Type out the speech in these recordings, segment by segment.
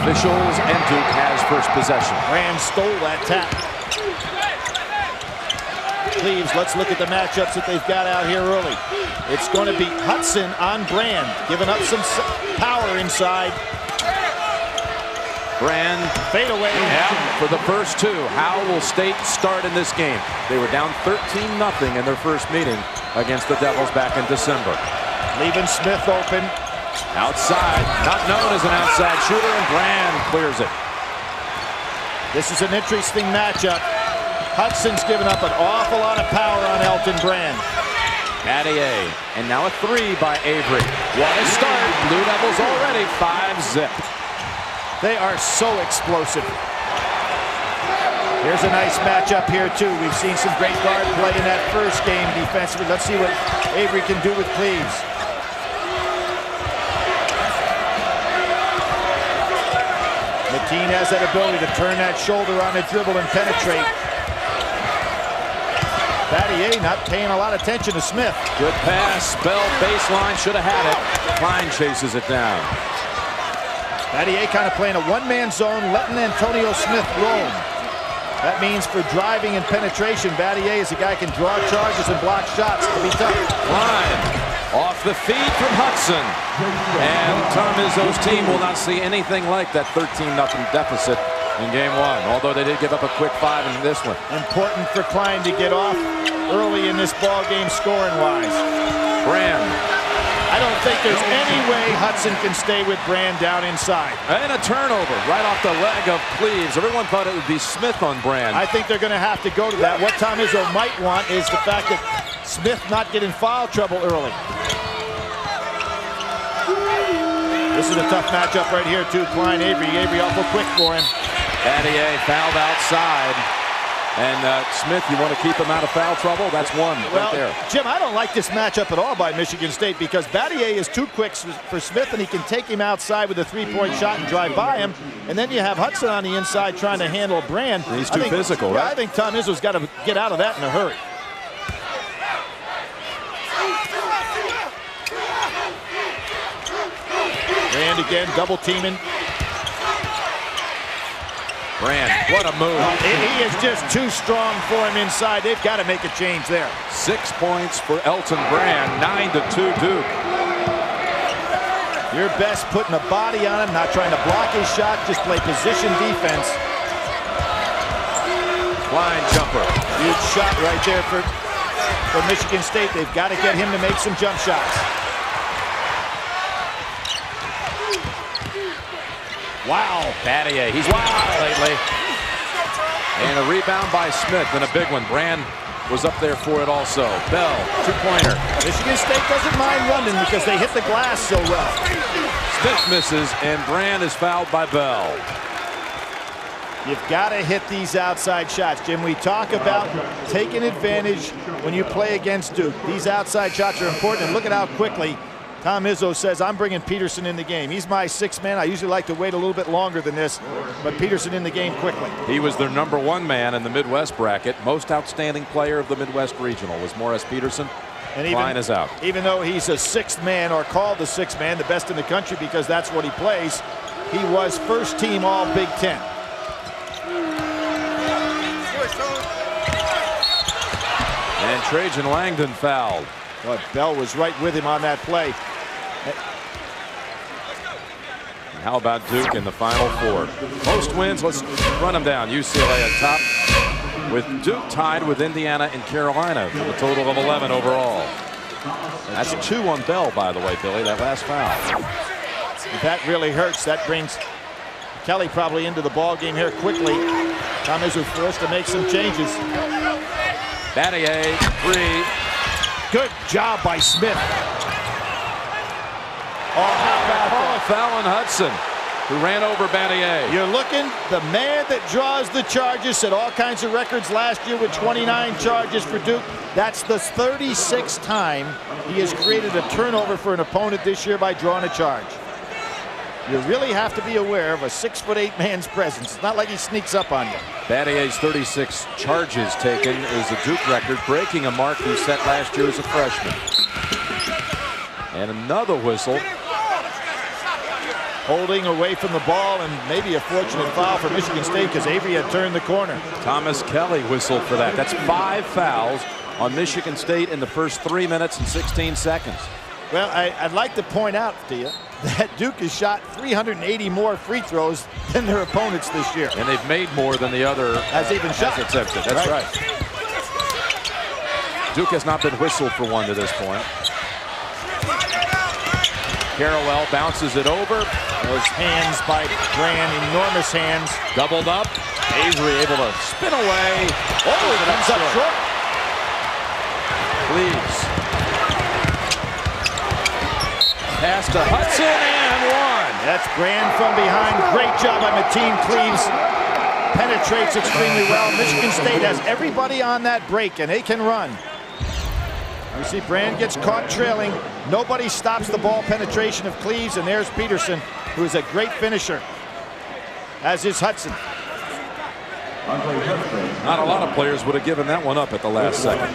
officials, and Duke has first possession. Brand stole that tap. Cleves, let's look at the matchups that they've got out here early. It's going to be Hudson on Brand, giving up some power inside. Brand fade away. Yeah, for the first two. How will State start in this game? They were down 13-0 in their first meeting against the Devils back in December. Leaving Smith open. Outside, not known as an outside shooter, and Brand clears it. This is an interesting matchup. Hudson's given up an awful lot of power on Elton Brand. Battier, and now a three by Avery. What a start. Blue Devils already 5-zip. They are so explosive. Here's a nice matchup here, too. We've seen some great guard play in that first game defensively. Let's see what Avery can do with Cleves. Mateen has that ability to turn that shoulder on the dribble and penetrate. Battier not paying a lot of attention to Smith. Good pass. Bell baseline, should have had it. Klein chases it down. Battier kind of playing a one-man zone, letting Antonio Smith roam. That means for driving and penetration, Battier is a guy who can draw charges and block shots to be tough. Klein off the feed from Hudson. And Tom Izzo's team will not see anything like that 13-0 deficit in game one, although they did give up a quick 5 in this one. Important for Klein to get off early in this ball game scoring-wise. Brand. I don't think there's any way Hudson can stay with Brand down inside. And a turnover right off the leg of Cleves. Everyone thought it would be Smith on Brand. I think they're going to have to go to that. What Tom Izzo might want is the fact that Smith not get in foul trouble early. This is a tough matchup right here, too. Klein, Avery. Avery awful quick for him. Battier fouled outside. And Smith, you want to keep him out of foul trouble? That's one right there. Jim, I don't like this matchup at all by Michigan State because Battier is too quick for Smith, and he can take him outside with a three-point shot and drive by him. And then you have Hudson on the inside trying to handle Brand. He's too physical, right? I think Tom Izzo's got to get out of that in a hurry. Brand again, double teaming. Brand, what a move. He is just too strong for him inside. They've got to make a change there. 6 points for Elton Brand, 9-2 Duke. Your best putting a body on him, not trying to block his shot, just play position defense. Klein jumper. Huge shot right there for Michigan State. They've got to get him to make some jump shots. Wow. Battier, he's wild lately. And a rebound by Smith, and a big one. Brand was up there for it also. Bell, two-pointer. Michigan State doesn't mind running because they hit the glass so well. Smith misses, and Brand is fouled by Bell. You've got to hit these outside shots, Jim. We talk about taking advantage when you play against Duke. These outside shots are important, and look at how quickly Tom Izzo says, I'm bringing Peterson in the game. He's my sixth man. I usually like to wait a little bit longer than this, but Peterson in the game quickly. He was their #1 man in the Midwest bracket. Most outstanding player of the Midwest Regional was Morris Peterson. And Klein is out. Even though he's a sixth man, or called the sixth man, the best in the country because that's what he plays, he was first team all Big Ten. And Trajan Langdon fouled. But Bell was right with him on that play. And how about Duke in the Final Four? Most wins, let's run them down. UCLA on top, with Duke tied with Indiana and Carolina with a total of 11 overall. That's 2 on Bell, by the way, Billy, that last foul. That really hurts. That brings Kelly probably into the ball game here quickly. Tom Izzo forced to make some changes. Battier, 3. Good job by Smith. Oh, a foul on Hudson, who ran over Battier. You're looking, the man that draws the charges, set all kinds of records last year with 29 charges for Duke. That's the 36th time he has created a turnover for an opponent this year by drawing a charge. You really have to be aware of a 6'8" man's presence. It's not like he sneaks up on you. Battier's 36 charges taken is a Duke record, breaking a mark he set last year as a freshman. And another whistle. holding away from the ball, and maybe a fortunate foul for Michigan State because Avery had turned the corner. Thomas Kelly whistled for that. That's 5 fouls on Michigan State in the first 3 minutes and 16 seconds. Well, I'd like to point out to you that Duke has shot 380 more free throws than their opponents this year. And they've made more than the other has even shot. Attempted. That's right. Duke has not been whistled for one to this point. Carrawell bounces it over. Those hands by Brand, enormous hands. Doubled up. Avery able to spin away. Oh, it comes up short. Cleaves. Pass to Hudson and one. That's Brand from behind. Great job by Mateen Cleaves. Penetrates extremely well. Michigan State has everybody on that break, and they can run. You see Brand gets caught trailing. Nobody stops the ball penetration of Cleaves, and there's Peterson, who is a great finisher, as is Hudson. Not a lot of players would have given that one up at the last second.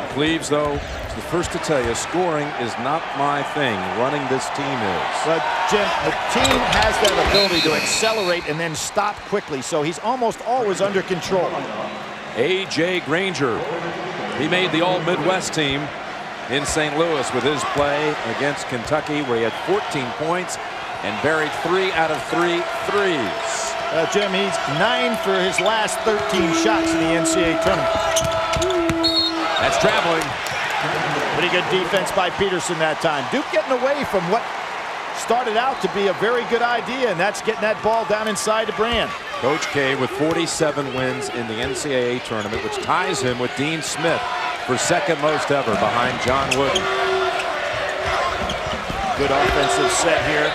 Cleaves, though, is the first to tell you, scoring is not my thing. Running this team is. But Jim, the team has that ability to accelerate and then stop quickly, so he's almost always under control. A.J. Granger, he made the All-Midwest team in St. Louis with his play against Kentucky, where he had 14 points and buried 3 out of 3 threes. Jim, he's 9 for his last 13 shots in the NCAA tournament. That's traveling. Pretty good defense by Peterson that time. Duke getting away from what started out to be a very good idea, and that's getting that ball down inside to Brand. Coach K with 47 wins in the NCAA tournament, which ties him with Dean Smith for second most ever behind John Wooden. Good offensive set here.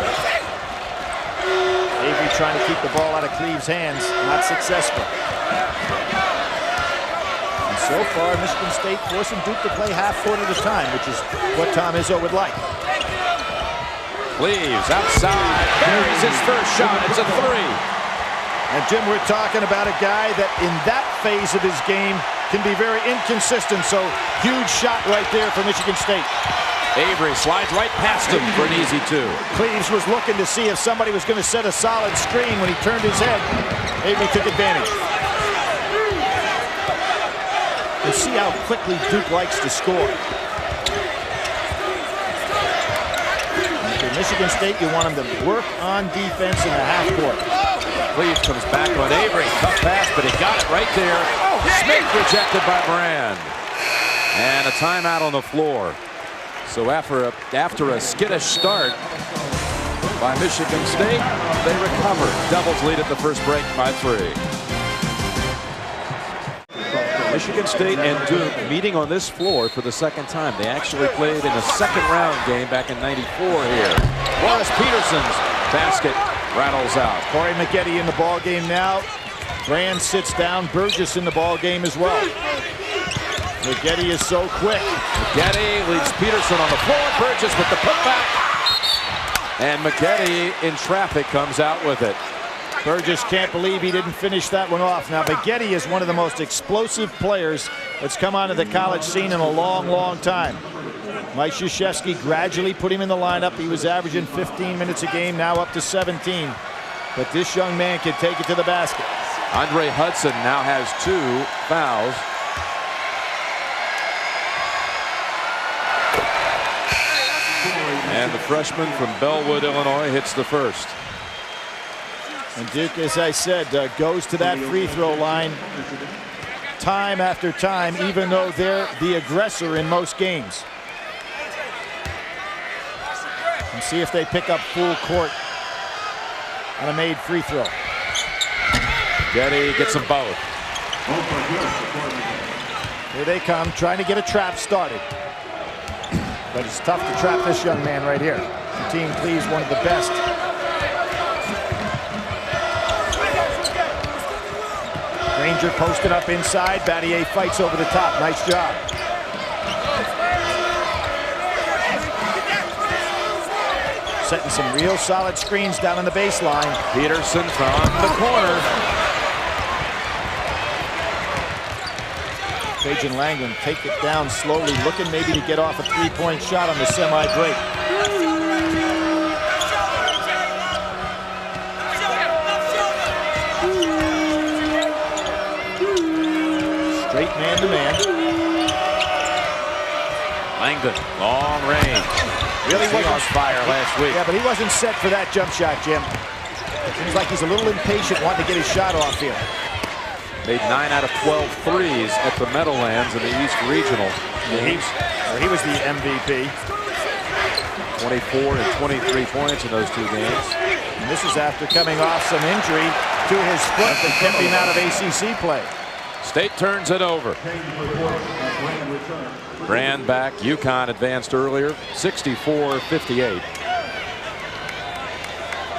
Avery trying to keep the ball out of Cleaves' hands, not successful. And so far, Michigan State forcing Duke to play half court at a time, which is what Tom Izzo would like. Cleaves outside, buries his first shot. It's a 3. And Jim, we're talking about a guy that in that phase of his game can be very inconsistent, so huge shot right there for Michigan State. Avery slides right past him for an easy 2. Cleaves was looking to see if somebody was going to set a solid screen. When he turned his head, Avery took advantage. And see how quickly Duke likes to score. And for Michigan State, you want them to work on defense in the half court. Cleaves comes back on Avery. Tough pass, but he got it right there. Smith rejected by Brand. And a timeout on the floor. So after a skittish start by Michigan State, they recover. Devils lead at the first break by 3. Michigan State and Duke meeting on this floor for the second time. They actually played in a second round game back in '94 here. Morris Peterson's basket rattles out. Corey McGetty in the ball game now. Brand sits down. Burgess in the ball game as well. McGetty is so quick. McGetty leaves Peterson on the floor. Burgess with the putback. And McGetty in traffic comes out with it. Burgess can't believe he didn't finish that one off. Now, McGetty is one of the most explosive players that's come onto the college scene in a long, long time. Mike Krzyzewski gradually put him in the lineup. He was averaging 15 minutes a game, now up to 17. But this young man can take it to the basket. Andre Hudson now has 2 fouls. And the freshman from Bellwood, Illinois, hits the first. And Duke, as I said, goes to that free throw line time after time, even though they're the aggressor in most games. And see if they pick up full court on a made free throw. Getty gets them both. Here they come, trying to get a trap started. But it's tough to trap this young man right here. Mateen Cleaves, one of the best. Granger posted up inside. Battier fights over the top. Nice job. Setting some real solid screens down on the baseline. Peterson from the corner. Page and Langdon take it down slowly, looking maybe to get off a three-point shot on the semi-break. Langdon, long range. Really was on fire last week. Yeah, but he wasn't set for that jump shot, Jim. Seems like he's a little impatient wanting to get his shot off here. Made 9 out of 12 threes at the Meadowlands in the East Regional games. He was the MVP. 24 and 23 points in those 2 games. And this is after coming off some injury to his foot that kept him out of ACC play. State turns it over. Brand back. UConn advanced earlier, 64-58.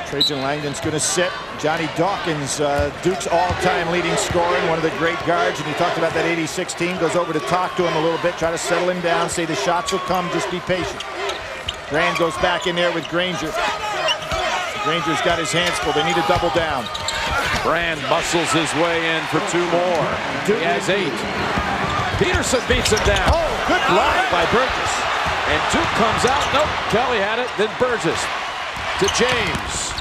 Trajan Langdon's going to sit. Johnny Dawkins, Duke's all-time leading scorer, and one of the great guards. And he talked about that '86 team. Goes over to talk to him a little bit, try to settle him down, say the shots will come, just be patient. Brand goes back in there with Granger. Granger's got his hands full. They need to double down. Brand muscles his way in for 2 more. He has 8. Peterson beats him down. Oh, good block by Burgess. And Duke comes out. Nope, Kelly had it. Then Burgess to James.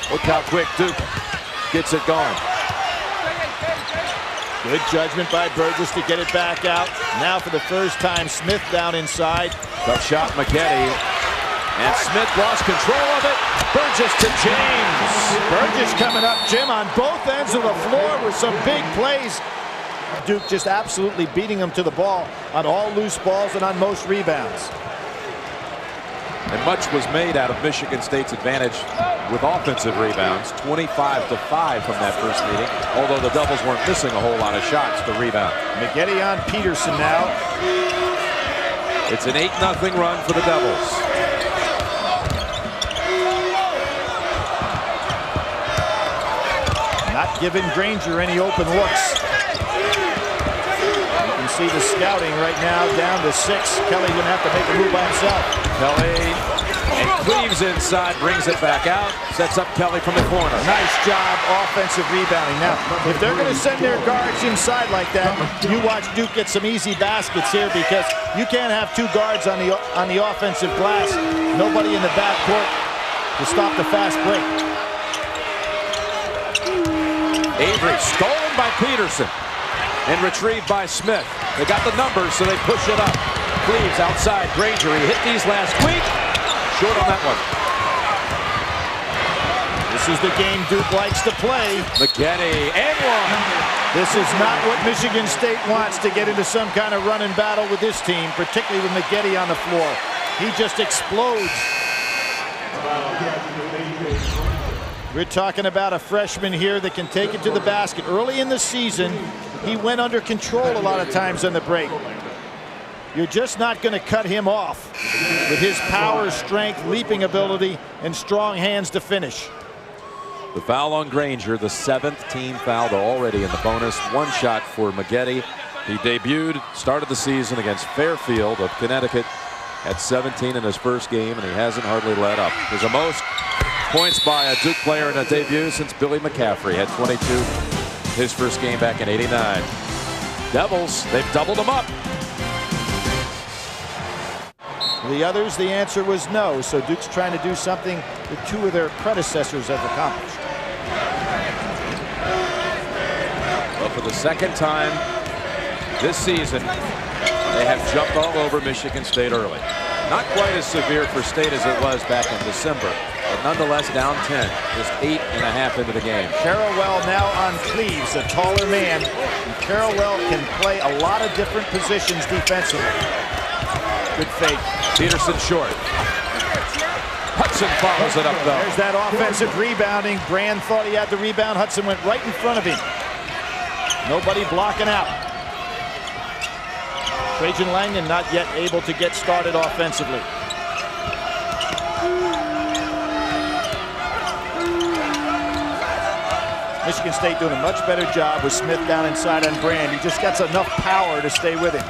Look how quick Duke gets it going. Good judgment by Burgess to get it back out. Now for the first time, Smith down inside. Tough shot, McGetty. And Smith lost control of it. Burgess to James. Burgess coming up, Jim, on both ends of the floor with some big plays. Duke just absolutely beating them to the ball on all loose balls and on most rebounds. And much was made out of Michigan State's advantage with offensive rebounds, 25-5 from that first meeting, although the doubles weren't missing a whole lot of shots to rebound. McGetty on Peterson now. It's an 8-0 run for the Devils. Not giving Granger any open looks. You can see the scouting right now down to 6. Kelly gonna have to make a move by himself. Kelly and Cleaves inside, brings it back out, sets up Kelly from the corner. Nice job offensive rebounding. Now, if they're going to send their guards inside like that, you watch Duke get some easy baskets here, because you can't have 2 guards on the offensive glass. Nobody in the backcourt to stop the fast break. Avery stolen by Peterson and retrieved by Smith. They got the numbers, so they push it up. Cleaves outside Granger. He hit these last week. Short on that one. This is the game Duke likes to play. McGetty and 1. This is not what Michigan State wants, to get into some kind of run and battle with this team, particularly with McGetty on the floor. He just explodes. We're talking about a freshman here that can take it to the basket. Early in the season, he went under control a lot of times on the break. You're just not going to cut him off with his power, strength, leaping ability, and strong hands to finish. The foul on Granger, the 7th team foul already in the bonus. 1 shot for McGetty. He debuted, started the season against Fairfield of Connecticut at 17 in his first game, and he hasn't hardly let up. There's the most points by a Duke player in a debut since Billy McCaffrey had 22 his first game back in '89. Devils, they've doubled them up. The others, the answer was no, so Duke's trying to do something that 2 of their predecessors have accomplished. Well, for the 2nd time this season, they have jumped all over Michigan State early. Not quite as severe for State as it was back in December, but nonetheless down 10, just 8.5 into the game. Carrawell now on Cleaves, a taller man. And Carrawell can play a lot of different positions defensively. Good fake. Peterson short. Hudson follows it up, though. There's that offensive rebounding. Brand thought he had the rebound. Hudson went right in front of him. Nobody blocking out. Trajan Langdon not yet able to get started offensively. Michigan State doing a much better job with Smith down inside on Brand. He just gets enough power to stay with him.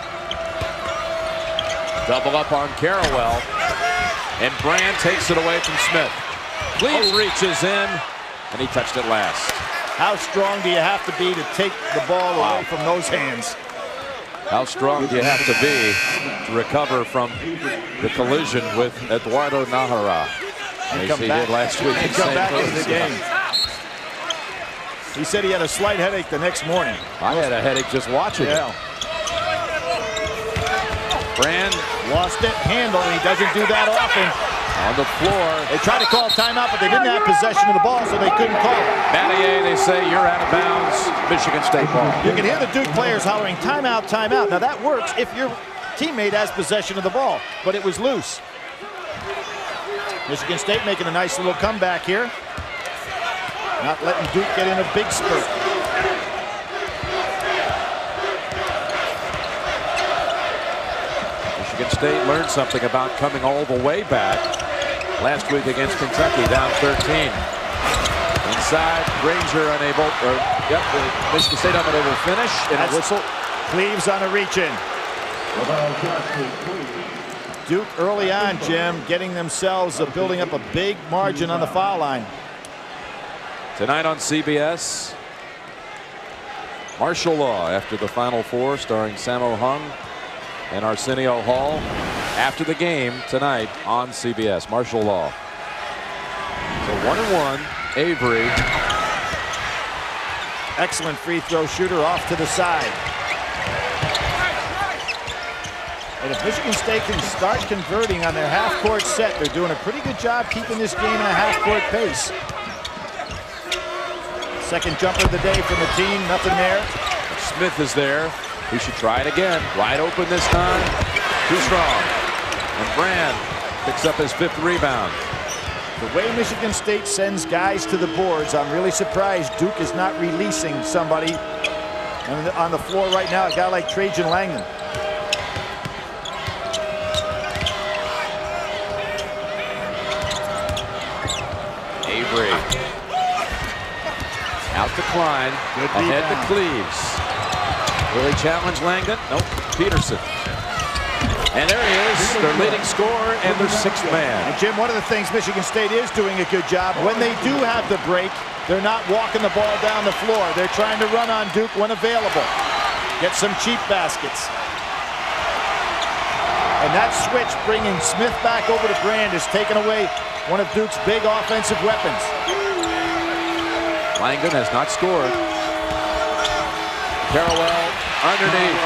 Double up on Carrawell, and Brand takes it away from Smith. Cleaves reaches in, and he touched it last. How strong do you have to be to take the ball away from those hands? How strong do you have to be to recover from the collision with Eduardo Nahara, as he did last week and come back into the game? He said he had a slight headache the next morning. I had a headache just watching it. Brand lost it, handle, and he doesn't do that often. on the floor. They tried to call timeout, but they didn't have possession of the ball, so they couldn't call it. Battier, they say you're out of bounds. Michigan State ball. You can hear the Duke players hollering timeout, timeout. Now that works if your teammate has possession of the ball, but it was loose. Michigan State making a nice little comeback here. Not letting Duke get in a big spurt. Michigan State learned something about coming all the way back last week against Kentucky, down 13. Inside, Granger unable, Michigan State unable to finish, and a whistle. Cleaves on a reach-in. Duke early on, Jim, getting themselves building up a big margin on the foul line. Tonight on CBS, Martial Law after the Final Four, starring Sammo Hung and Arsenio Hall. After the game tonight on CBS, Martial Law. So 1-1, Avery. Excellent free throw shooter off to the side. And if Michigan State can start converting on their half-court set, they're doing a pretty good job keeping this game in a half-court pace. Second jumper of the day from the team, nothing there. Smith is there. He should try it again. Wide open this time. Too strong. And Brand picks up his 5th rebound. The way Michigan State sends guys to the boards, I'm really surprised Duke is not releasing somebody on the floor right now, a guy like Trajan Langdon. Avery. Out to Klein. Good ahead rebound. to Cleaves. Will he challenge Langdon? Nope. Peterson. And there he is, their leading scorer and their 6th man. And Jim, one of the things Michigan State is doing a good job, when they do have the break, they're not walking the ball down the floor. They're trying to run on Duke when available. Get some cheap baskets. And that switch, bringing Smith back over to Brand, has taken away one of Duke's big offensive weapons. Langdon has not scored. Carrawell underneath.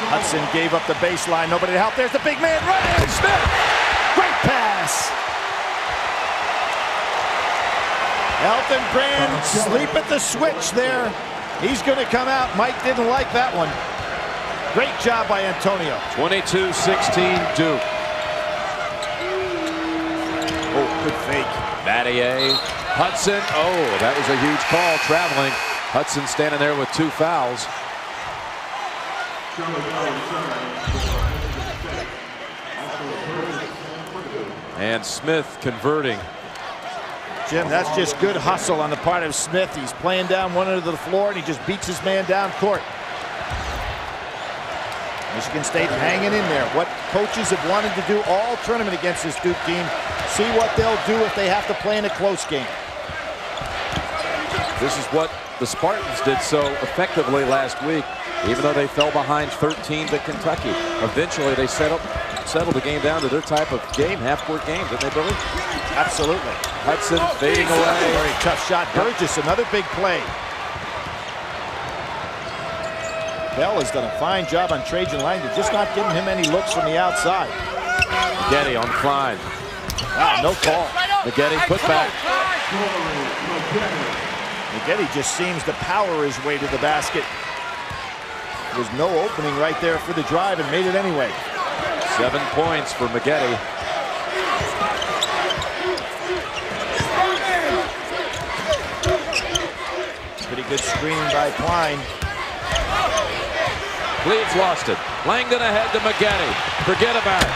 Hudson gave up the baseline. Nobody to help. There's the big man running. Smith. Great pass. Elton Brand sleep at the switch there. He's going to come out. Mike didn't like that one. Great job by Antonio. 22-16 Duke. Oh, good fake. Battier. Hudson. Oh, that was a huge call traveling. Hudson standing there with 2 fouls. And Smith converting. Jim, that's just good hustle on the part of Smith. He's playing down one end of the floor, and he just beats his man down court. Michigan State hanging in there. What coaches have wanted to do all tournament against this Duke team. See what they'll do if they have to play in a close game. This is what the Spartans did so effectively last week, even though they fell behind 13 to Kentucky. Eventually, they settled the game down to their type of game, half-court game, didn't they, Billy? Absolutely. Hudson fading away. Very tough shot. Burgess, another big play. Bell has done a fine job on Trajan Langdon, just not giving him any looks from the outside. Getty on Klein. Wow, no call. McGetty put back. McGetty just seems to power his way to the basket. There's no opening right there for the drive and made it anyway. 7 points for McGetty. Pretty good screen by Klein. Cleaves lost it. Langdon ahead to McGetty. Forget about it.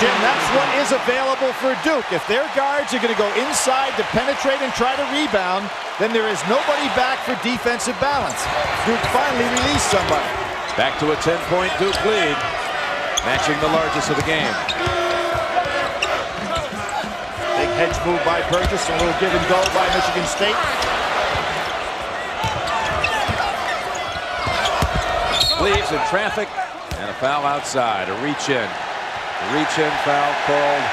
Jim, that's what is available for Duke. If their guards are going to go inside to penetrate and try to rebound, then there is nobody back for defensive balance. Duke finally released somebody. Back to a 10-point Duke lead, matching the largest of the game. Big hedge move by Burgess, a little give and go by Michigan State. Cleaves in traffic, and a foul outside, a reach-in. Reach-in foul called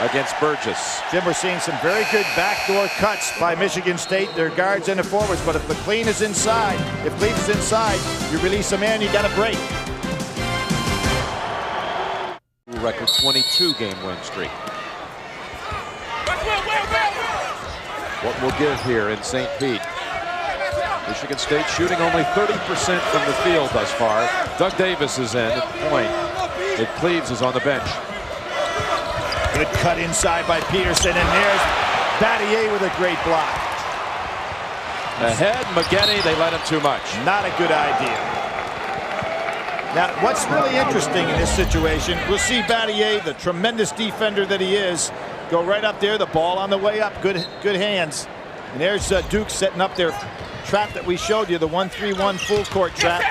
against Burgess. Jim, we're seeing some very good backdoor cuts by Michigan State, their guards and the forwards, but if McLean is inside, if Cleaves is inside, you release a man, you got a break. record 22-game win streak. What we'll give here in St. Pete. Michigan State shooting only 30% from the field thus far. Doug Davis is in at the point. Ed Cleaves is on the bench. Good cut inside by Peterson, and there's Battier with a great block. Ahead, Maggette, they let him too much. Not a good idea. Now, what's really interesting in this situation, we'll see Battier, the tremendous defender that he is, go right up there, the ball on the way up, good hands. And there's Duke setting up their trap that we showed you, the 1-3-1 full court trap.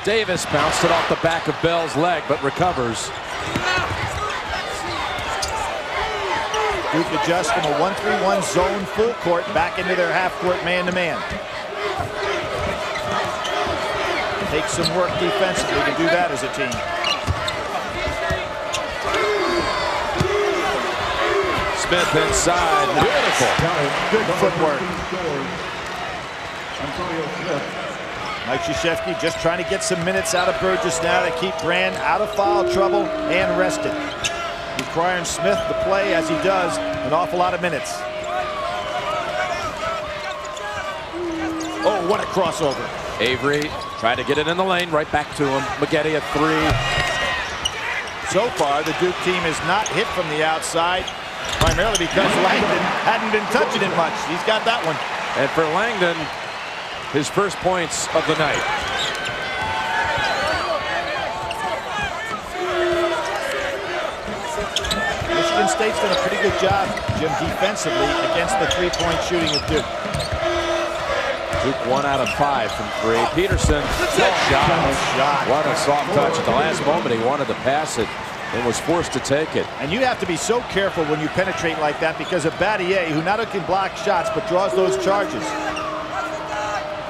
Davis bounced it off the back of Bell's leg, but recovers. Duke adjusts from a 1-3-1 zone full court back into their half-court man-to-man. Takes some work defensively to do that as a team. Smith inside, beautiful. Good footwork. Mike Krzyzewski just trying to get some minutes out of Burgess now to keep Brand out of foul trouble and rested. Requiring Smith to play, as he does, an awful lot of minutes. Oh, what a crossover. Avery tried to get it in the lane, right back to him. Maggette at 3. So far, the Duke team has not hit from the outside, primarily because Langdon hadn't been touching it much. He's got that one. And for Langdon, his first points of the night. Michigan State's done a pretty good job, Jim, defensively against the three-point shooting of Duke. Duke 1 out of 5 from 3. Peterson, shot. What a soft touch. At the last moment, he wanted to pass it and was forced to take it. And you have to be so careful when you penetrate like that because of Battier, who not only can block shots, but draws those charges.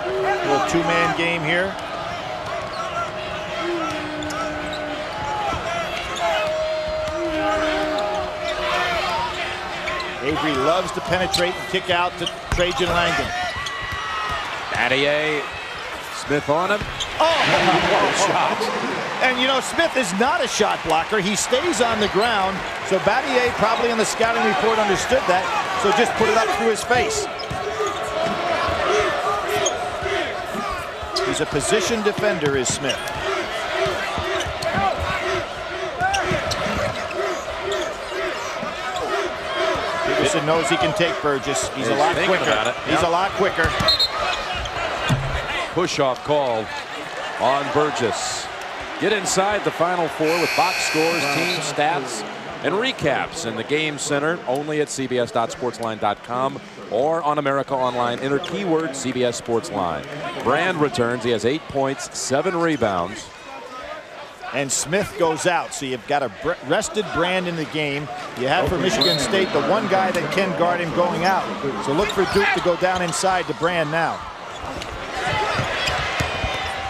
A little two-man game here. Avery loves to penetrate and kick out to Trajan Langdon. Battier, Smith on him. Oh, shot. And you know, Smith is not a shot blocker. He stays on the ground. So Battier probably in the scouting report understood that. So just put it up through his face. He's a position defender, is Smith. Peterson knows he can take Burgess. He's a lot quicker. He's a lot quicker. Push-off called on Burgess. Get inside the Final Four with box scores, team stats, and recaps in the Game Center, only at cbs.sportsline.com or on America Online. Enter keyword CBS Sportsline. Brand returns. He has 8 points, 7 rebounds. And Smith goes out, so you've got a rested Brand in the game. You have for Michigan State the one guy that can guard him going out. So look for Duke to go down inside to Brand now.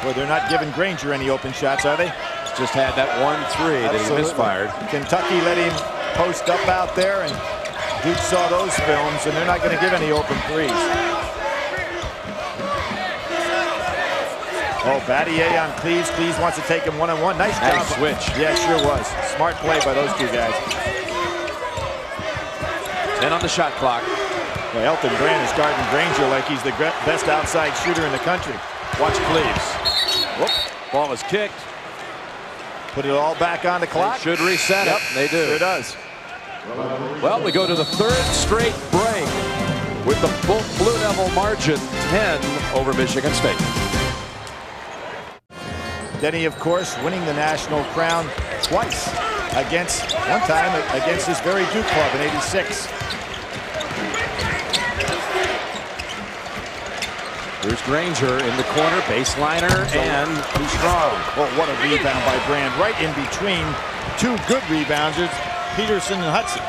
Well, they're not giving Granger any open shots, are they? Just had that 1-3 that he misfired. Kentucky let him post up out there, and Duke saw those films, and they're not going to give any open threes. Oh, Battier on Cleaves. Cleaves wants to take him one-on-one. Nice job. Switch. Yeah, sure was. Smart play by those two guys. 10 on the shot clock. Well, Elton Brand is guarding Granger like he's the best outside shooter in the country. Watch Cleaves. Whoop. Ball is kicked. Put it all back on the clock. They should reset it. They do. Sure does. Well, we go to the third straight break with the Blue Devil margin 10 over Michigan State. Denny, of course, winning the national crown twice one time against this very Duke club in '86. Here's Granger in the corner, baseliner, and too strong. Oh, what a rebound by Brand. Right in between two good rebounders, Peterson and Hudson.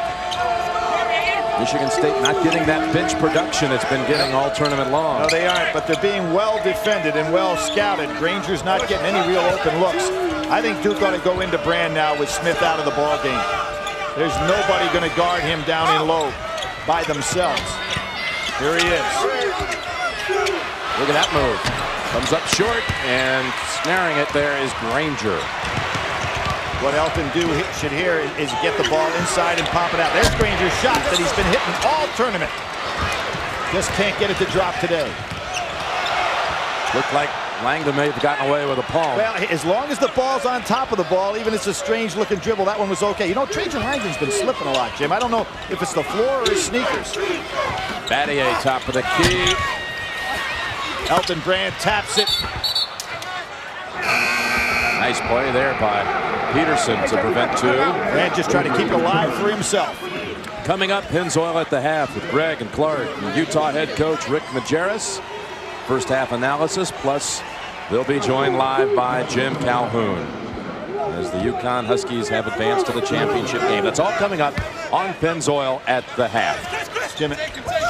Michigan State not getting that bench production it's been getting all tournament long. No, they aren't, but they're being well defended and well scouted. Granger's not getting any real open looks. I think Duke ought to go into Brand now with Smith out of the ball game. There's nobody going to guard him down in low by themselves. Here he is. Look at that move. Comes up short, and snaring it there is Granger. What Elton should hear is get the ball inside and pop it out. There's Granger's shot that he's been hitting all tournament. Just can't get it to drop today. Looked like Langdon may have gotten away with a palm. Well, as long as the ball's on top of the ball, even if it's a strange-looking dribble, that one was okay. You know, Trajan Langdon's been slipping a lot, Jim. I don't know if it's the floor or his sneakers. Battier, top of the key. Elton Brand taps it. Nice play there by Peterson to prevent two. Brand just trying to keep it alive for himself. Coming up, Pennzoil at the half with Greg and Clark and Utah head coach Rick Majerus. First half analysis, plus they'll be joined live by Jim Calhoun as the UConn Huskies have advanced to the championship game. That's all coming up on Pennzoil at the half. Jim,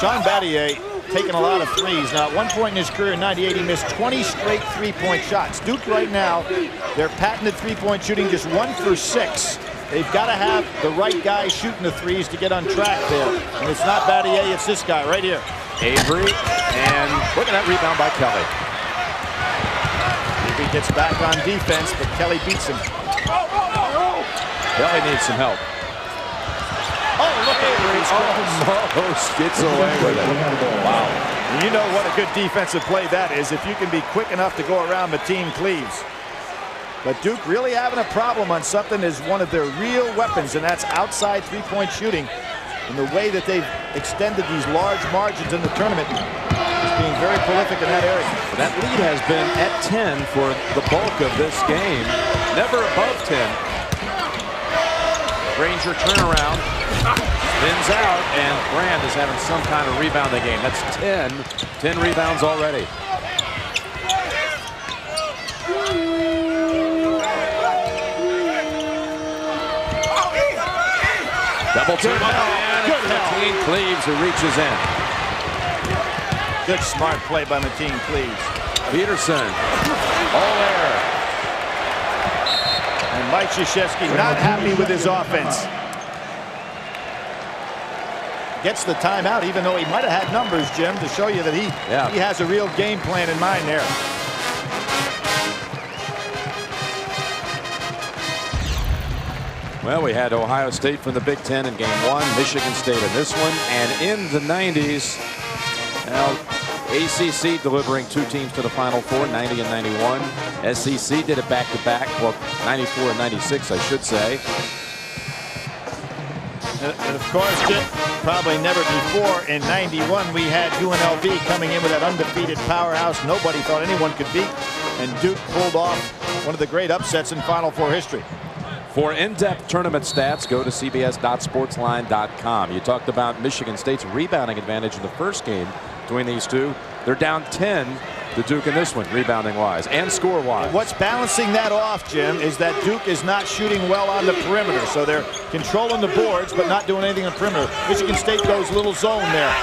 Sean Battier taking a lot of threes. Now, at one point in his career in '98, he missed 20 straight three-point shots. Duke right now, their patented three-point shooting just 1 for 6. They've got to have the right guy shooting the threes to get on track there. And it's not Battier, it's this guy right here. Avery, and look at that rebound by Kelly. Avery gets back on defense, but Kelly beats him. Kelly needs some help. Oh, look, Avery almost gets away with it. Wow. And you know what a good defensive play that is if you can be quick enough to go around Mateen Cleaves. But Duke really having a problem on something is one of their real weapons, and that's outside three-point shooting. And the way that they've extended these large margins in the tournament is being very prolific in that area. That lead has been at 10 for the bulk of this game. Never above 10. Granger turnaround. Spins out, and Brand is having some kind of rebounding game. That's 10 rebounds already. Double team on the man. Mateen Cleaves who reaches in. Good smart play by Mateen Cleaves. Peterson. All there. And Mike Krzyzewski not happy with his offense. Gets the timeout, even though he might have had numbers, Jim, to show you that he has a real game plan in mind there. Well, we had Ohio State from the Big Ten in game 1, Michigan State in this one, and in the 90s, well, ACC delivering 2 teams to the Final Four, 90 and 91. SEC did it back-to-back, well, 94 and 96, I should say. And of course, Jim, probably never before in 91 we had UNLV coming in with that undefeated powerhouse nobody thought anyone could beat, and Duke pulled off one of the great upsets in Final Four history. For in-depth tournament stats, go to cbs.sportsline.com. You talked about Michigan State's rebounding advantage in the first game between these two. They're down 10 to Duke in this one, rebounding-wise and score-wise. What's balancing that off, Jim, is that Duke is not shooting well on the perimeter. So they're controlling the boards, but not doing anything on the perimeter. Michigan State goes little zone there.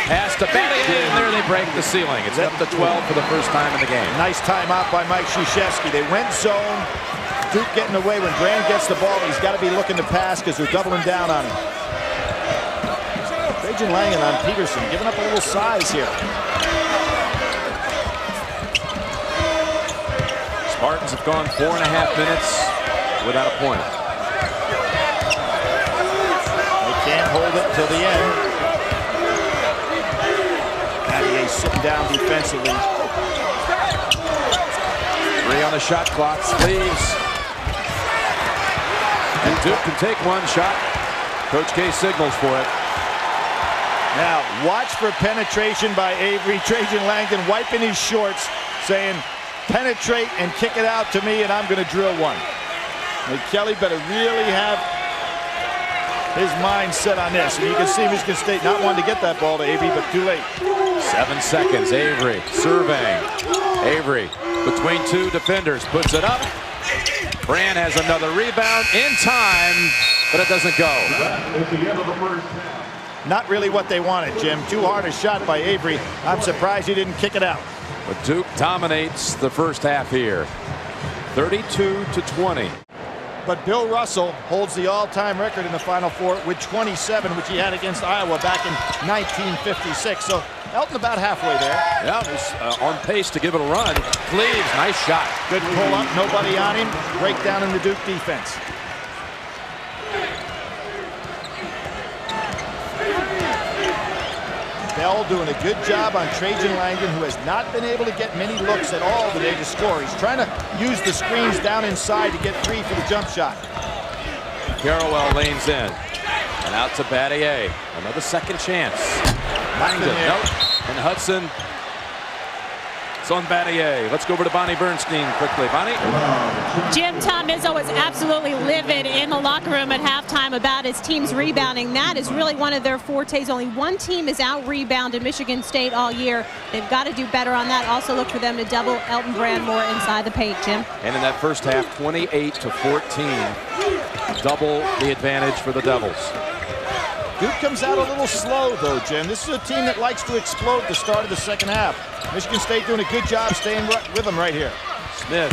Pass to Battier, and there they break the ceiling. It's up to 12 for the first time in the game. Nice timeout by Mike Krzyzewski. They went zone. Duke getting away. When Brand gets the ball, he's got to be looking to pass because they're doubling down on him. Trajan Langdon on Peterson, giving up a little size here. Spartans have gone 4.5 minutes without a point. They can't hold it till the end. Battier sitting down defensively. 3 on the shot clock. Cleaves. And Duke can take one shot. Coach K signals for it. Now, watch for penetration by Avery. Trajan Langdon wiping his shorts, saying, penetrate and kick it out to me, and I'm going to drill one. And Kelly better really have his mind set on this. And you can see Michigan State not wanting to get that ball to Avery, but too late. 7 seconds. Avery surveying. Avery between 2 defenders puts it up. Brand has another rebound in time, but it doesn't go. Not really what they wanted, Jim. Too hard a shot by Avery. I'm surprised he didn't kick it out. But Duke dominates the first half here. 32-20. But Bill Russell holds the all-time record in the Final Four with 27, which he had against Iowa back in 1956. So Elton about halfway there. Yeah, he's on pace to give it a run. Cleaves, nice shot. Good pull up, nobody on him. Breakdown in the Duke defense. Bell doing a good job on Trajan Langdon, who has not been able to get many looks at all today to score. He's trying to use the screens down inside to get free for the jump shot. Carrawell lanes in. And out to Battier. Another second chance. Langdon, nope. And Hudson. It's on Battier. Let's go over to Bonnie Bernstein quickly. Bonnie? Jim, Tom Izzo was absolutely livid in the locker room at halftime about his team's rebounding. That is really one of their fortes. Only one team is out-rebounded Michigan State all year. They've got to do better on that. Also look for them to double Elton Brand more inside the paint, Jim. And in that first half, 28-14. Double the advantage for the Devils. Duke comes out a little slow, though, Jim. This is a team that likes to explode at the start of the second half. Michigan State doing a good job staying with them right here. Smith,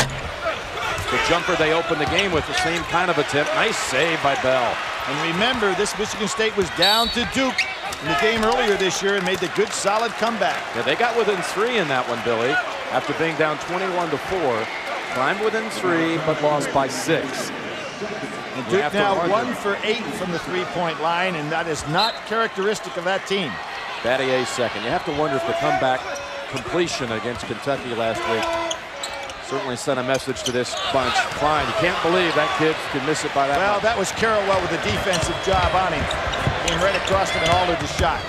the jumper they opened the game with, the same kind of attempt. Nice save by Bell. And remember, this Michigan State was down to Duke in the game earlier this year and made the good, solid comeback. Yeah, they got within 3 in that one, Billy, after being down 21-4. Climbed within 3, but lost by 6. And Duke now 1 for 8 from the three-point line, and that is not characteristic of that team. Battier's second. You have to wonder if the comeback completion against Kentucky last week certainly sent a message to this bunch. Klein, you can't believe that kid can miss it by that much. That was Carrawell with a defensive job on him. Came right across him and altered the shot.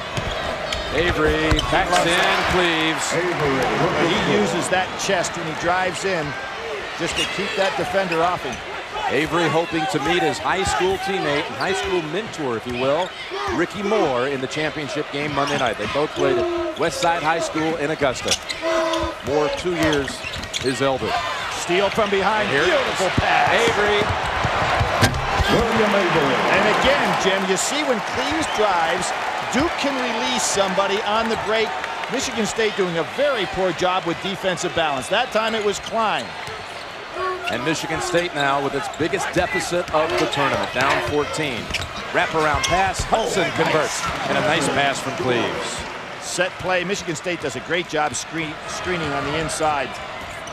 Avery backs in, Cleaves. He uses that chest when he drives in just to keep that defender off him. Avery hoping to meet his high school teammate and high school mentor, if you will, Ricky Moore, in the championship game Monday night. They both played at Westside High School in Augusta. Moore, 2 years his elder. Steal from behind. Beautiful pass. Avery. And again, Jim, you see when Cleaves drives, Duke can release somebody on the break. Michigan State doing a very poor job with defensive balance. That time it was Klein. And Michigan State now with its biggest deficit of the tournament, down 14. Wraparound pass, Hudson converts, and a nice pass from Cleaves. Set play, Michigan State does a great job screening on the inside,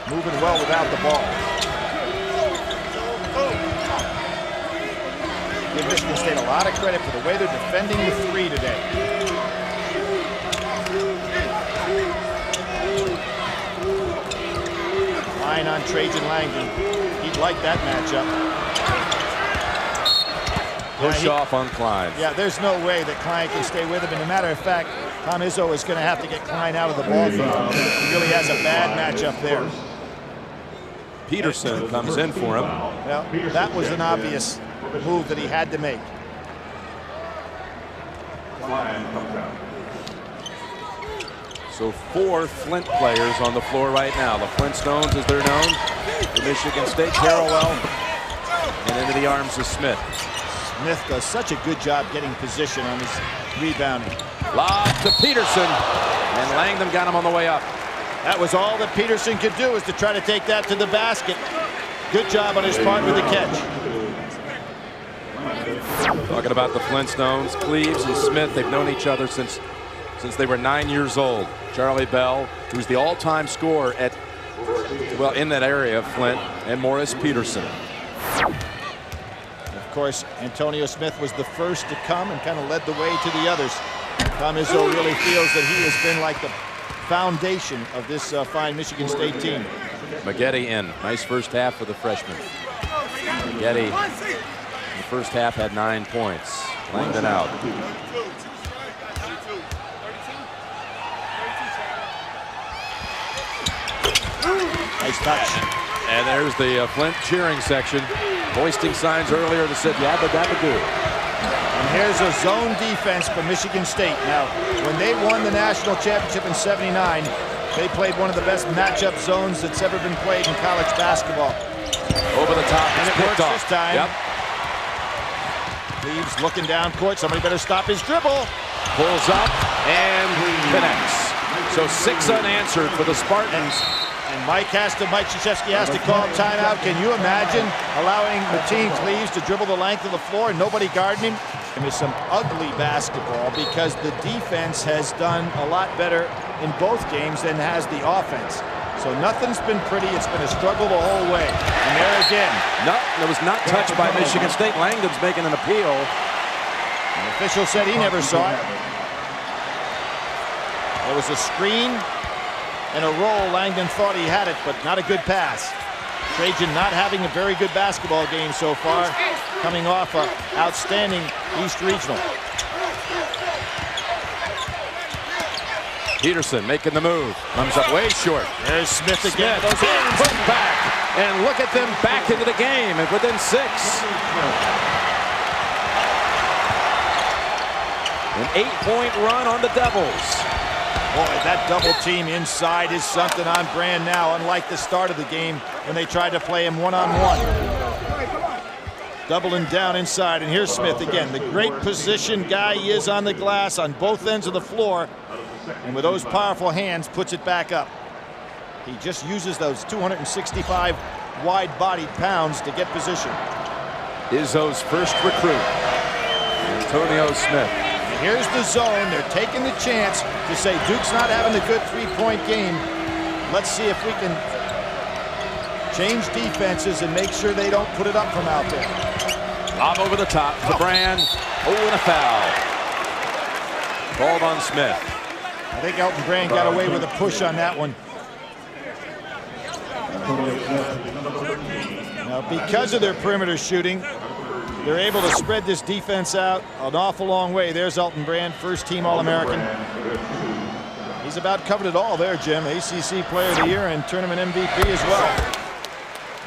moving well without the ball. Give Michigan State a lot of credit for the way they're defending the 3 today. Line on Trajan Langdon. He'd like that matchup. Push off on Klein. Yeah, there's no way that Klein can stay with him. And as a matter of fact, Tom Izzo is going to have to get Klein out of the ball game. He really has a bad matchup there. Peterson comes in for him. Well, that was an obvious move that he had to make. So 4 Flint players on the floor right now. The Flintstones, as they're known, for Michigan State. Carrawell, and into the arms of Smith. Smith does such a good job getting position on his rebounding. Lob to Peterson, and Langdon got him on the way up. That was all that Peterson could do, is to try to take that to the basket. Good job on his part with the catch. Talking about the Flintstones, Cleaves and Smith, they've known each other since they were 9 years old. Charlie Bell, who's the all-time scorer at, well, in that area of Flint, and Morris Peterson. Of course, Antonio Smith was the first to come and kind of led the way to the others. Tom Izzo really feels that he has been like the foundation of this fine Michigan State team. Maggette in. Nice first half for the freshman. Maggette in the first half had 9 points. Langdon out. Nice touch. And there's the Flint cheering section, hoisting signs earlier that said yabba dabba doo. And here's a zone defense for Michigan State. Now, when they won the national championship in '79, they played one of the best matchup zones that's ever been played in college basketball. Over the top, and it works this time. Yep. Cleaves looking down court. Somebody better stop his dribble. Pulls up and connects. So 6 unanswered for the Spartans. And Mike Krzyzewski has to call timeout. Can you imagine allowing Martin Cleaves to dribble the length of the floor and nobody guarding him? There's some ugly basketball because the defense has done a lot better in both games than has the offense. So nothing's been pretty. It's been a struggle the whole way. And there again. No, it was not touched by Michigan State. Langdon's making an appeal. The official said he never saw it. There was a screen and a roll. Langdon thought he had it, but not a good pass. Trajan not having a very good basketball game so far, coming off an outstanding East Regional. Peterson making the move. Comes up way short. There's Smith again. Those hands put back. And look at them back into the game and within 6. An 8-point run on the Devils. Boy, that double team inside is something on brand now, unlike the start of the game when they tried to play him one-on-one. Doubling down inside, and here's Smith again. The great position guy he is on the glass on both ends of the floor, and with those powerful hands puts it back up. He just uses those 265 wide-bodied pounds to get position. Izzo's first recruit, Antonio Smith. Here's the zone. They're taking the chance to say Duke's not having a good three-point game. Let's see if we can change defenses and make sure they don't put it up from out there. Lob over the top to Brand. Oh, and a foul. Called on Smith. I think Elton Brand got away with a push on that one. Now, because of their perimeter shooting, they're able to spread this defense out an awful long way. There's Elton Brand, first-team All-American. He's about covered it all there, Jim. ACC Player of the Year and Tournament MVP as well.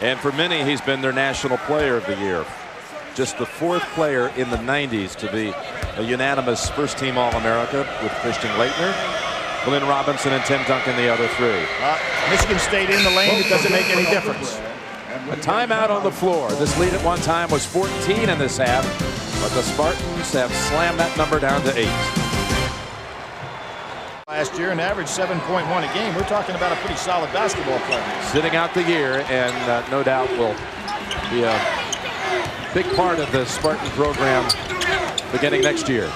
And for many, he's been their National Player of the Year. Just the 4th player in the 90s to be a unanimous first-team All-America, with Christian Laettner, Glenn Robinson, and Tim Duncan, the other 3. Michigan State in the lane. It doesn't make any difference. A timeout on the floor. This lead at one time was 14 in this half, but the Spartans have slammed that number down to 8. Last year, an average 7.1 a game. We're talking about a pretty solid basketball player. Sitting out the year, and no doubt will be a big part of the Spartan program beginning next year.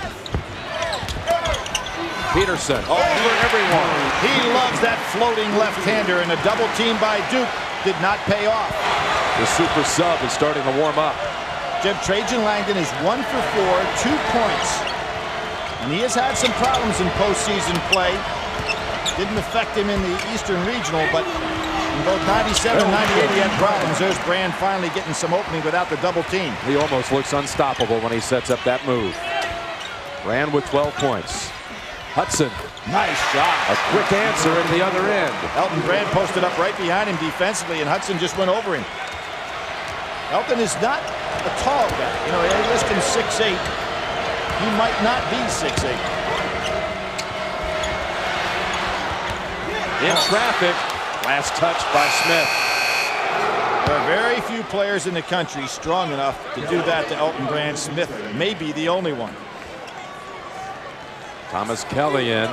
Peterson over everyone. He loves that floating left-hander, and a double team by Duke did not pay off. The super sub is starting to warm up. Jim, Trajan Langdon is 1 for 4, 2 points. And he has had some problems in postseason play. Didn't affect him in the Eastern Regional, but in both 97 and 98 he had problems. There's Brand finally getting some opening without the double team. He almost looks unstoppable when he sets up that move. Brand with 12 points. Hudson. Nice shot. A quick answer at the other end. Elton Brand posted up right behind him defensively, and Hudson just went over him. Elton is not a tall guy. You know, they list him 6'8". He might not be 6'8". In traffic. Last touch by Smith. There are very few players in the country strong enough to do that to Elton Brand. Smith may be the only one. Thomas Kelly in.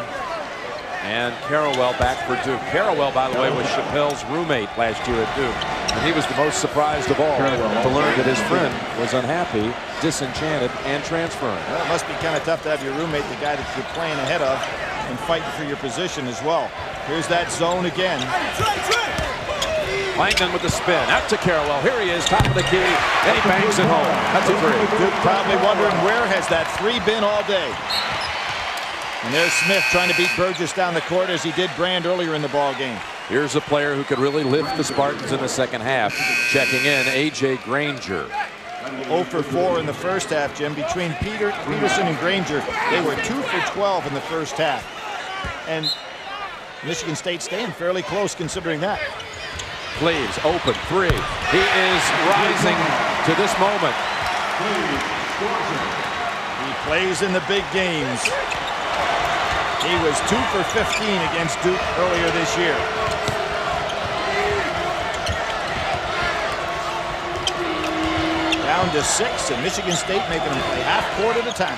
And Carrawell back for Duke. Carrawell, by the way, was Chappelle's roommate last year at Duke. And he was the most surprised of all to learn that his friend was unhappy, disenchanted, and transferring. Well, it must be kind of tough to have your roommate, the guy that you're playing ahead of, and fighting for your position as well. Here's that zone again. Langdon with the spin. Out to Carrawell. Here he is, top of the key, and he bangs it home. That's a 3. Duke probably wondering where has that 3 been all day. And there's Smith trying to beat Burgess down the court as he did Brand earlier in the ball game. Here's a player who could really lift the Spartans in the second half. Checking in, A.J. Granger. 0 for 4 in the first half, Jim. Between Peterson and Granger, they were 2 for 12 in the first half. And Michigan State staying fairly close considering that. Cleaves, open 3. He is rising to this moment. He plays in the big games. He was 2 for 15 against Duke earlier this year. Down to 6, and Michigan State making them play half court at a time.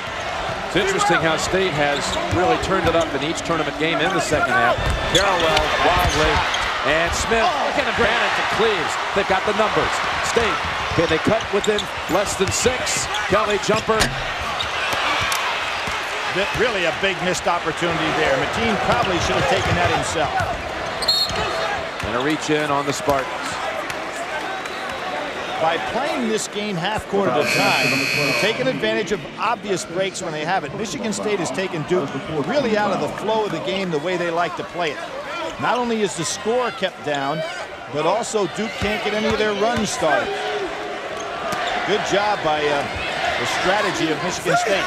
It's interesting how State has really turned it up in each tournament game in the second half. Carrawell wildly, and Smith looking at Granite to Cleaves. They've got the numbers. State, can they cut within less than 6? Kelly jumper. Really a big missed opportunity there. Mateen probably should have taken that himself. And a reach in on the Spartans. By playing this game half court at a time, taking advantage of obvious breaks when they have it, Michigan State has taken Duke really out of the flow of the game the way they like to play it. Not only is the score kept down, but also Duke can't get any of their runs started. Good job by the strategy of Michigan State.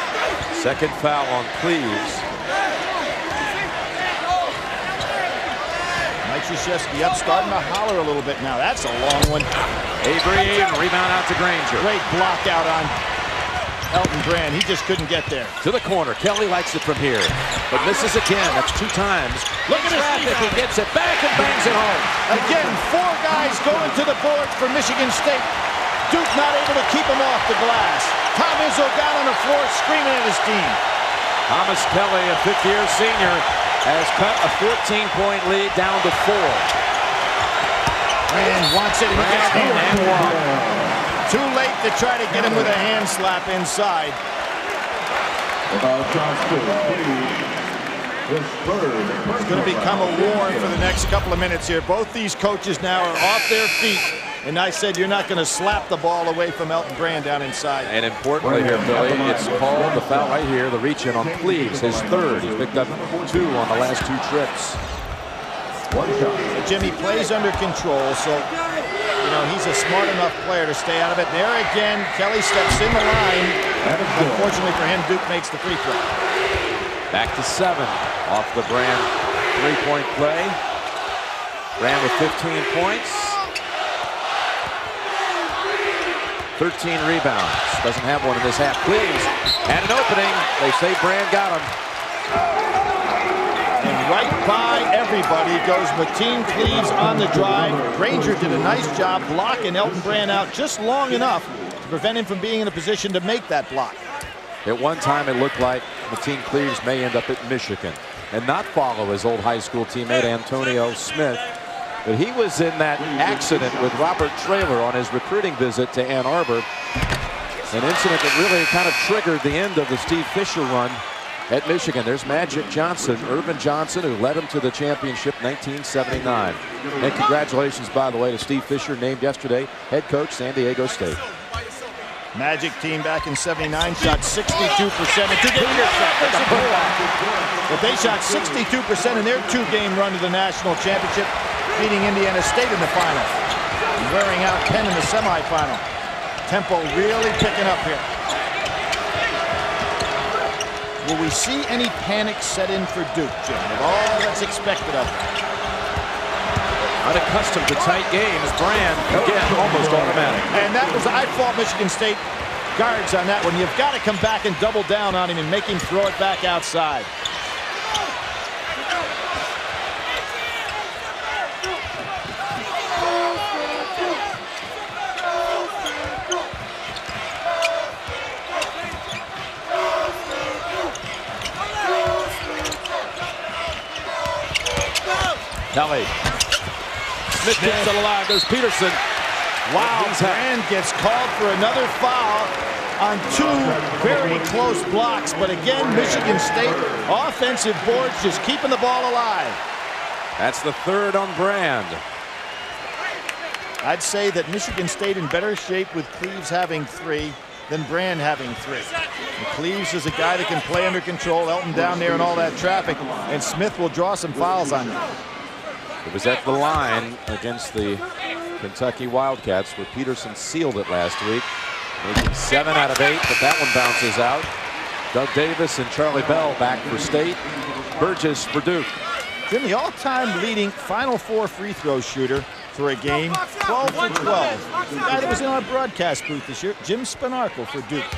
Second foul on Cleves. Mike Krzyzewski up, starting to holler a little bit now. That's a long one. Avery, rebound out to Granger. Great block out on Elton Brand. He just couldn't get there. To the corner. Kelly likes it from here, but misses again. That's 2 times. Look at his traffic. He gets it back and bangs it home. Again, 4 guys going to the board for Michigan State. Duke not able to keep him off the glass. Tom Izzo got on the floor screaming at his team. Thomas Kelly, a 5th-year senior, has cut a 14-point lead down to 4. And wants it, and he gets hand and one. Too late to try to get him with a hand slap inside. It's going to become a war for the next couple of minutes here. Both these coaches now are off their feet. And I said you're not going to slap the ball away from Elton Brand down inside. And importantly here, Billy, it's called the foul right here, the reach in on Cleves, his 3rd. He's picked up 2 on the last 2 trips. Jimmy plays under control, so you know he's a smart enough player to stay out of it. There again, Kelly steps in the line. Unfortunately for him, Duke makes the free throw. Back to 7 off the Brand 3-point play. Brand with 15 points. 13 rebounds. Doesn't have one in this half. Cleves and an opening. They say Brand got him. And right by everybody goes Mateen Cleves on the drive. Granger did a nice job blocking Elton Brand out just long enough to prevent him from being in a position to make that block. At one time, it looked like Mateen Cleves may end up at Michigan and not follow his old high school teammate Antonio Smith. But he was in that accident with Robert Traylor on his recruiting visit to Ann Arbor. An incident that really kind of triggered the end of the Steve Fisher run at Michigan. There's Magic Johnson, Irvin Johnson, who led him to the championship 1979. And congratulations, by the way, to Steve Fisher, named yesterday head coach, San Diego State. Magic team back in '79 shot 62%. But they shot 62% in their 2-game run to the national championship, beating Indiana State in the final, and wearing out Penn in the semifinal. Tempo really picking up here. Will we see any panic set in for Duke, Jim, with all that's expected of them? Unaccustomed to tight games, Brand, again, almost automatic. And that was, I fault Michigan State guards on that one. You've got to come back and double down on him and make him throw it back outside. Kelly. Smith keeps it alive. There's Peterson. Wow, Brand gets called for another foul on 2 very close blocks. But again, Michigan State offensive boards just keeping the ball alive. That's the 3rd on Brand. I'd say that Michigan State in better shape with Cleves having 3 than Brand having 3. And Cleves is a guy that can play under control. Elton down there and all that traffic. And Smith will draw some fouls on him. It was at the line against the Kentucky Wildcats where Peterson sealed it last week, making 7 out of 8, but that one bounces out. Doug Davis and Charlie Bell back for State. Burgess for Duke. Jim, the all-time leading Final Four free throw shooter for a game, 12 for 12. The guy that was in our broadcast booth this year, Jim Spanarkel for Duke.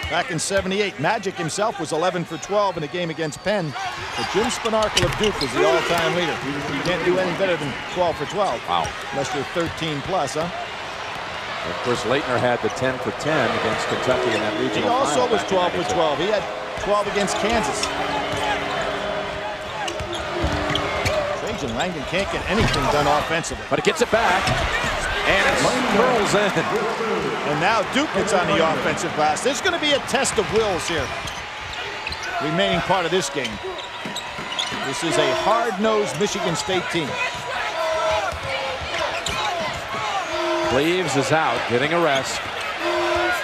Back in '78, Magic himself was 11 for 12 in a game against Penn. But Jim Spanarkel of Duke was the all-time leader. You can't do any better than 12 for 12. Wow. Unless you're 13 plus, huh? And of course, Leitner had the 10 for 10 against Kentucky in that regional He also final was 12 for 12. He had 12 against Kansas. Trajan Langdon can't get anything done offensively. But it gets it back. And it curls in. And now Duke gets on the offensive glass. There's going to be a test of wills here. remaining part of this game. This is a hard-nosed Michigan State team. Cleaves is out, getting a rest.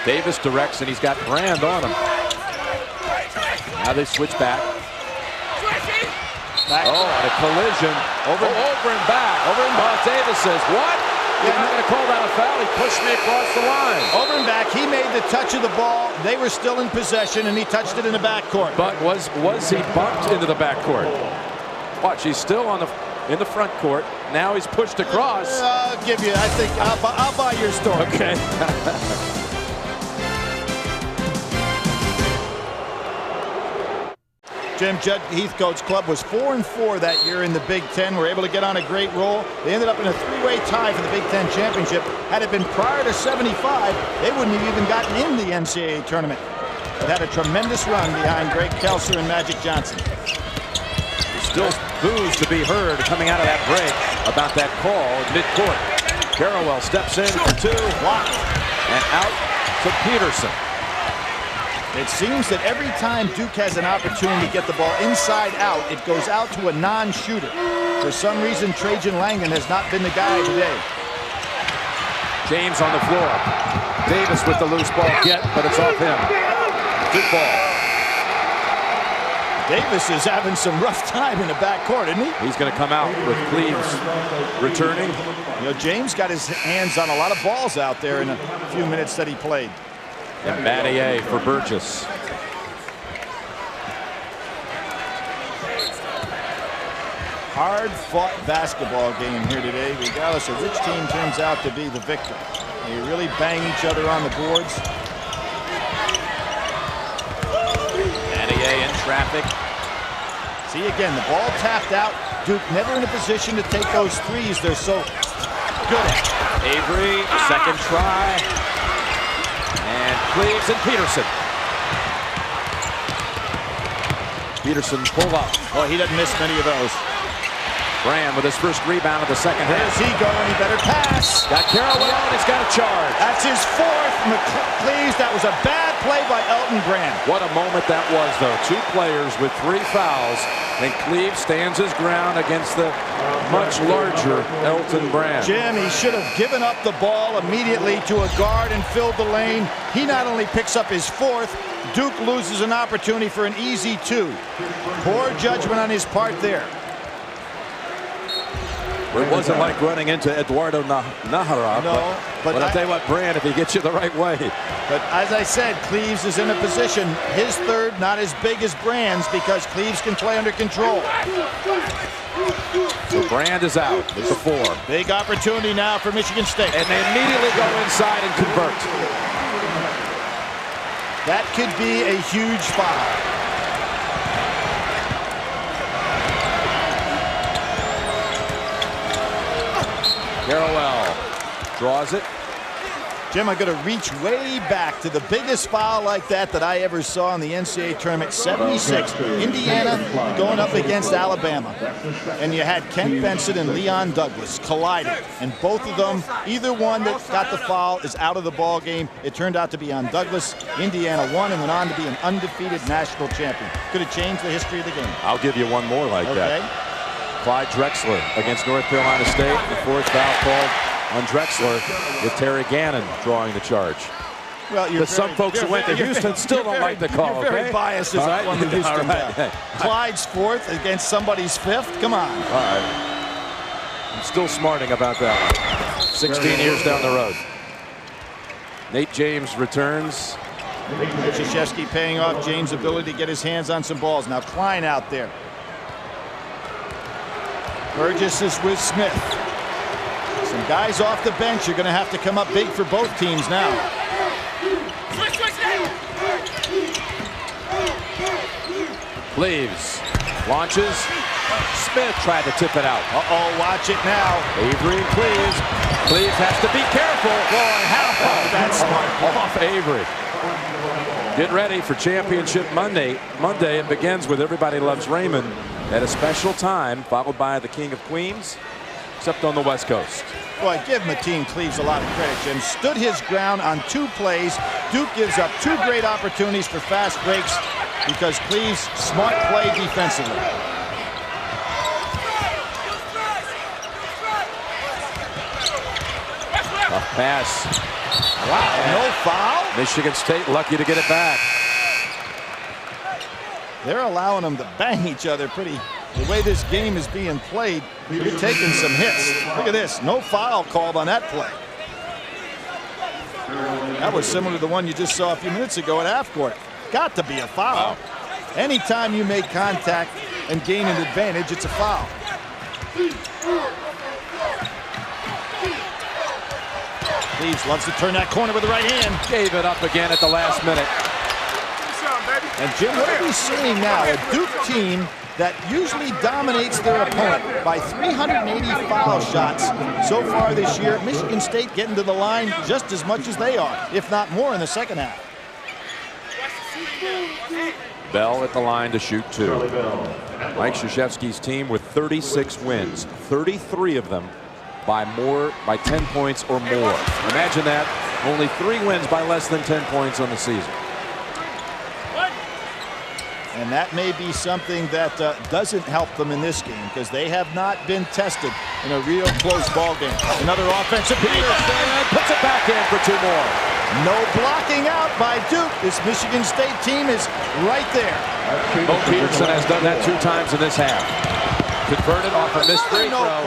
Davis directs, and he's got Brand on him. Now they switch back. Oh, and a collision. Over and back. Davis says, what? You're not going to call that a foul? He pushed me across the line. Over and back. He made the touch of the ball. They were still in possession, and he touched it in the backcourt. But was he bumped into the backcourt? Watch, he's still in the front court. Now he's pushed across. I'll give you. I think I'll buy your story. Okay. Jim, Judd Heathcote's club was 4-4 that year in the Big Ten. Were able to get on a great roll. They ended up in a three-way tie for the Big Ten championship. Had it been prior to '75, they wouldn't have even gotten in the NCAA tournament. But had a tremendous run behind Greg Kelser and Magic Johnson. Still boos to be heard coming out of that break about that call at midcourt. Carrawell steps in for two, blocked, and out to Peterson. It seems that every time Duke has an opportunity to get the ball inside out, it goes out to a non-shooter. For some reason, Trajan Langdon has not been the guy today. James on the floor. Davis with the loose ball, but it's off him. Good ball. Davis is having some rough time in the backcourt, isn't he? He's going to come out with Cleaves returning. You know, James got his hands on a lot of balls out there in a few minutes that he played. And Battier for Burgess. Hard-fought basketball game here today, regardless of which team turns out to be the victor. They really bang each other on the boards. Battier in traffic. See, again, the ball tapped out. Duke never in a position to take those threes they're so good at. Avery, second try. And Cleaves and Peterson. Peterson pull up. Oh, he doesn't miss many of those. Brand with his first rebound of the second half. Where's he going? He better pass. Got Carrawell, and he's got a charge. That's his fourth. Cleaves, that was a bad play by Elton Brand. What a moment that was, though. Two players with 3 fouls, and Cleaves stands his ground against the much larger Elton Brand. Jim, he should have given up the ball immediately to a guard and filled the lane. He not only picks up his fourth, Duke loses an opportunity for an easy 2. Poor judgment on his part there. It wasn't like running into Eduardo Nahara. No, but I'll tell you what, Brand, if he gets you the right way. But as I said, Cleaves is in a position, his third not as big as Brand's because Cleaves can play under control. So Brand is out. It's a 4. Big opportunity now for Michigan State. And they immediately go inside and convert. That could be a huge foul. Carrawell draws it. Jim, I'm going to reach way back to the biggest foul like that I ever saw in the NCAA tournament. 76, Indiana going up against Alabama. And you had Kent Benson and Leon Douglas colliding. And both of them, either one that got the foul is out of the ball game. It turned out to be on Douglas. Indiana won and went on to be an undefeated national champion. Could have changed the history of the game. I'll give you one more like that. Clyde Drexler against North Carolina State. The 4th foul called on Drexler with Terry Gannon drawing the charge. Well, some folks who went to Houston still don't like the call. You're very biased as I won the Houston. Right. Clyde's 4th against somebody's 5th. Come on. All right. I'm still smarting about that one. 16 years down the road. Nate James returns. Krzyzewski paying off James' ability to get his hands on some balls. Now Klein out there. Burgess is with Smith. Some guys off the bench are going to have to come up big for both teams now. Cleaves launches. Smith tried to tip it out. Uh-oh, watch it now. Avery and Cleaves. Cleaves has to be careful. Boy, how that's smart. Off Avery. Get ready for Championship Monday. It begins with Everybody Loves Raymond at a special time, followed by the King of Queens, except on the West Coast. Boy, give Mateen Cleaves a lot of credit, Jim. Stood his ground on 2 plays. Duke gives up 2 great opportunities for fast breaks. because Cleve's smart play defensively. Tough pass. Wow, no foul? Michigan State lucky to get it back. They're allowing them to bang each other pretty. The way this game is being played, you're taking some hits. Look at this, no foul called on that play. That was similar to the one you just saw a few minutes ago at half court. Got to be a foul. Anytime you make contact and gain an advantage, it's a foul. Cleves loves to turn that corner with the right hand. Gave it up again at the last minute. And Jim, what are we seeing now? A Duke team that usually dominates their opponent by 380 foul shots so far this year. Michigan State getting to the line just as much as they are, if not more in the second half. Bell at the line to shoot 2. Mike Krzyzewski's team with 36 wins, 33 of them by 10 points or more. Imagine that, only 3 wins by less than 10 points on the season. And that may be something that doesn't help them in this game because they have not been tested in a real close ball game. Another offensive Peterson puts it back in for 2 more. No blocking out by Duke. This Michigan State team is right there. Bo Peterson has done that 2 times in this half. Converted off a missed free throw.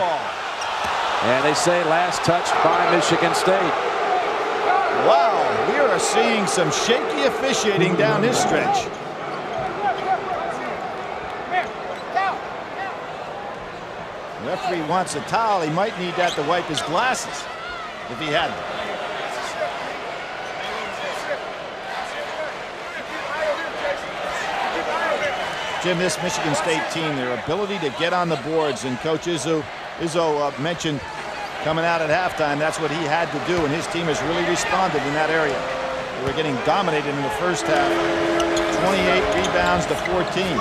And they say last touch by Michigan State. Wow, we are seeing some shaky officiating down this stretch. Referee wants a towel. He might need that to wipe his glasses if he had them. Jim, this Michigan State team, their ability to get on the boards, and Coach Izzo mentioned coming out at halftime, that's what he had to do, and his team has really responded in that area. They were getting dominated in the first half. 28 rebounds to 14.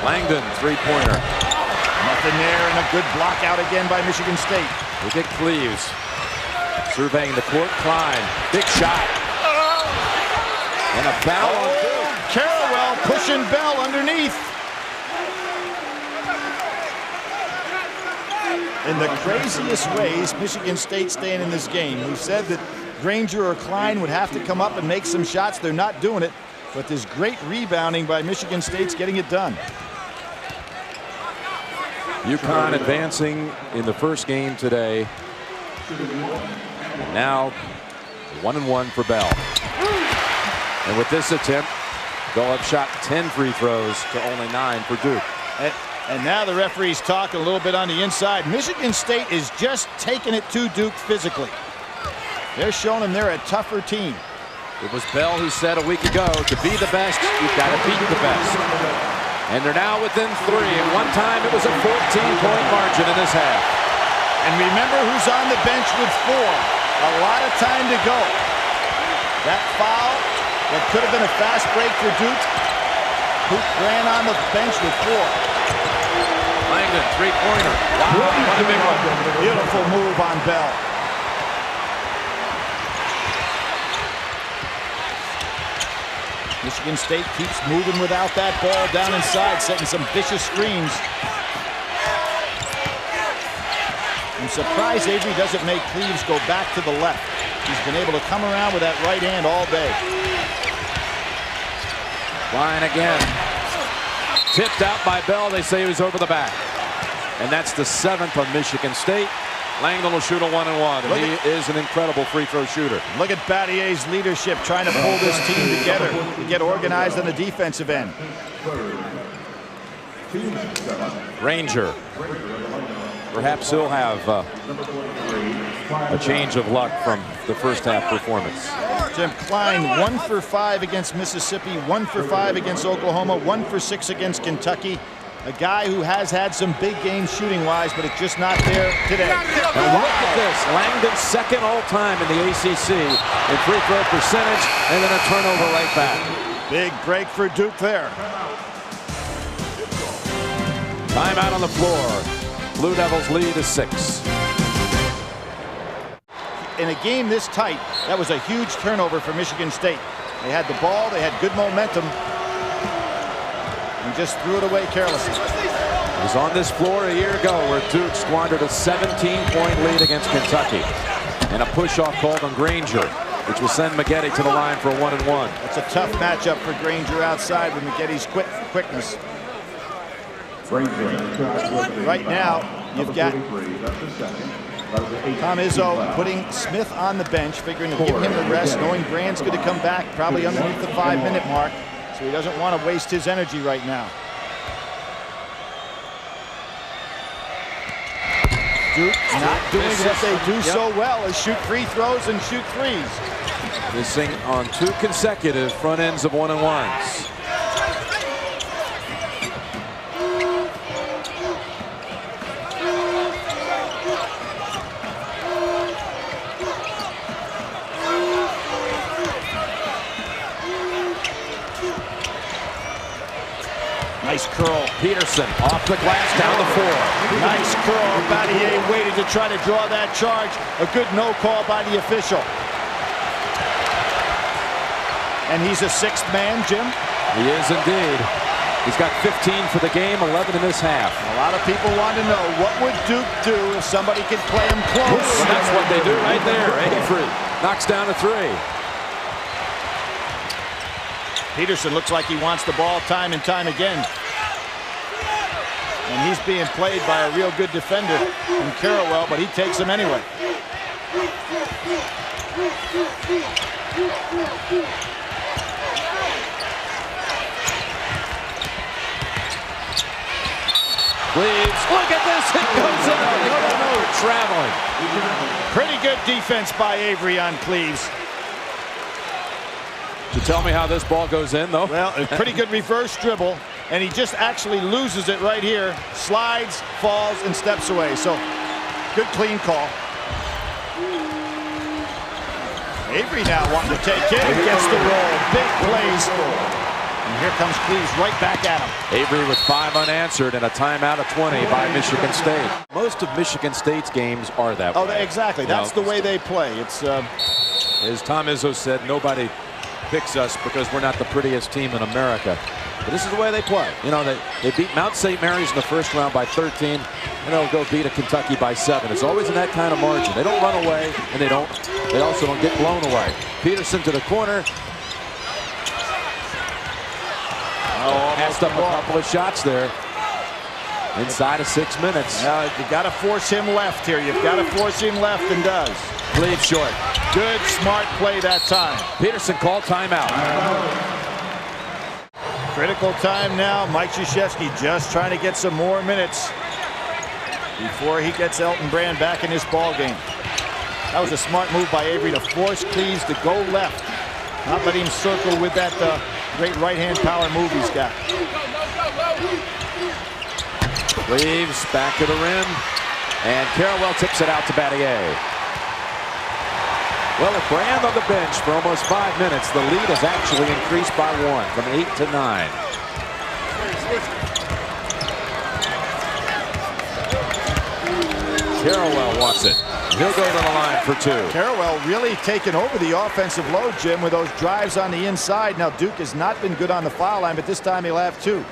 Langdon, 3-pointer. Nothing there, and a good block out again by Michigan State. Look at Cleves. Surveying the court. Klein, big shot. And a foul on Duke. Carrawell pushing Bell underneath. In the craziest ways, Michigan State staying in this game. We said that Granger or Klein would have to come up and make some shots. They're not doing it. But this great rebounding by Michigan State's getting it done. UConn advancing in the first game today. And now 1-1 for Bell. And with this attempt, they'll have shot 10 free throws to only 9 for Duke. And now the referee's talking a little bit on the inside. Michigan State is just taking it to Duke physically. They're showing them they're a tougher team. It was Bell who said a week ago, to be the best, you've got to beat the best. And they're now within 3. At one time, it was a 14-point margin in this half. And remember who's on the bench with 4. A lot of time to go. That foul that could have been a fast break for Duke. Duke ran on the bench with 4. Langdon, 3-pointer. Wow, what a big one. Beautiful move on Bell. Michigan State keeps moving without that ball down inside, setting some vicious screens. I'm surprised Avery doesn't make Cleves go back to the left. He's been able to come around with that right hand all day. Line again. Tipped out by Bell. They say he was over the back. And that's the 7th on Michigan State. Langdon will shoot a 1-1, and he is an incredible free throw shooter. Look at Battier's leadership trying to pull this team together to get organized on the defensive end. Granger. Perhaps he'll have a change of luck from the first half performance. Jim, Klein 1 for 5 against Mississippi, 1 for 5 against Oklahoma, 1 for 6 against Kentucky. A guy who has had some big games shooting-wise, but it's just not there today. And look at this. Langdon's 2nd all-time in the ACC in free throw percentage, and then a turnover right back. Big break for Duke there. Timeout on the floor. Blue Devils lead is 6. In a game this tight, that was a huge turnover for Michigan State. They had the ball. They had good momentum. And just threw it away carelessly. He was on this floor a year ago where Duke squandered a 17-point lead against Kentucky. And a push-off called on Granger, which will send Maggette to the line for a 1-and-1. That's a tough matchup for Granger outside with Maggette's quickness. Right now, you've got Tom Izzo putting Smith on the bench, figuring to give him the rest, knowing Brand's going to come back probably underneath the 5-minute mark, so he doesn't want to waste his energy right now. Duke not doing what they do so well is shoot free throws and shoot threes. Missing on 2 consecutive front ends of 1-and-1s. Nice curl. Peterson off the glass down the floor. Nice curl. Battier waited to try to draw that charge. A good no call by the official. And he's a 6th man, Jim. He is indeed. He's got 15 for the game, 11 in this half. A lot of people want to know, what would Duke do if somebody could play him close? Well, that's what they do right there. Avery knocks down a 3. Peterson looks like he wants the ball time and time again. And he's being played by a real good defender in Carrawell, but he takes him anyway. Cleaves, look at this, it goes in. No, traveling. Pretty good defense by Avery on Cleaves. You tell me how this ball goes in, though. Well, a pretty good reverse dribble, and he just actually loses it right here. Slides, falls, and steps away. So, good clean call. Avery now wanting to take it. Gets the roll. Big plays. And here comes Cleaves right back at him. Avery with 5 unanswered and a timeout of 20 by Michigan State. Most of Michigan State's games are that way. Oh, exactly. That's the way they play. It's as Tom Izzo said, nobody picks us because we're not the prettiest team in America. But this is the way they play. You know, they beat Mount St. Mary's in the first round by 13, and they'll go beat a Kentucky by 7. It's always in that kind of margin. They don't run away, and they also don't get blown away. Peterson to the corner. Passed up a couple of shots there. Inside of 6 minutes. You got to force him left here. You've got to force him left, and does. Cleaves short. Good, smart play that time. Peterson called timeout. Critical time now. Mike Krzyzewski just trying to get some more minutes before he gets Elton Brand back in this ball game. That was a smart move by Avery to force Cleaves to go left. Not let him circle with that great right-hand power move he's got. Cleaves back to the rim. And Carrawell tips it out to Battier. Well, with Brand on the bench for almost 5 minutes, the lead has actually increased by 1 from 8 to 9. Carrawell wants it. He'll go to the line for 2. Carrawell really taking over the offensive load, Jim, with those drives on the inside. Now, Duke has not been good on the foul line, but this time he'll have 2.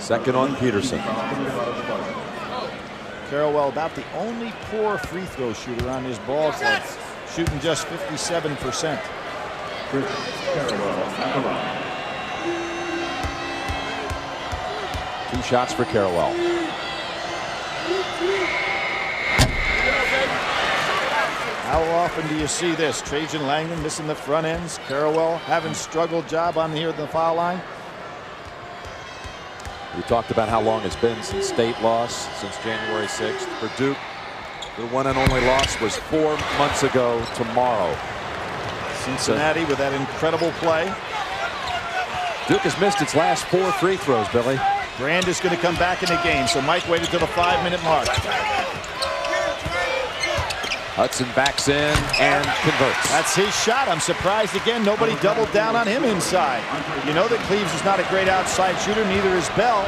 Second on Peterson. Carrawell about the only poor free throw shooter on his ball club, shooting just 57%. 2 shots for Carrawell. How often do you see this? Trajan Langdon missing the front ends. Carrawell having struggled job on here at the foul line. We talked about how long it's been since State lost, since January 6th. For Duke, the one and only loss was 4 months ago tomorrow. Cincinnati with that incredible play. Duke has missed its last 4 free throws, Billy. Brand is going to come back in the game, so Mike waited till the 5-minute mark. Hudson backs in and converts. That's his shot. I'm surprised again nobody doubled down on him inside. You know that Cleaves is not a great outside shooter, neither is Bell,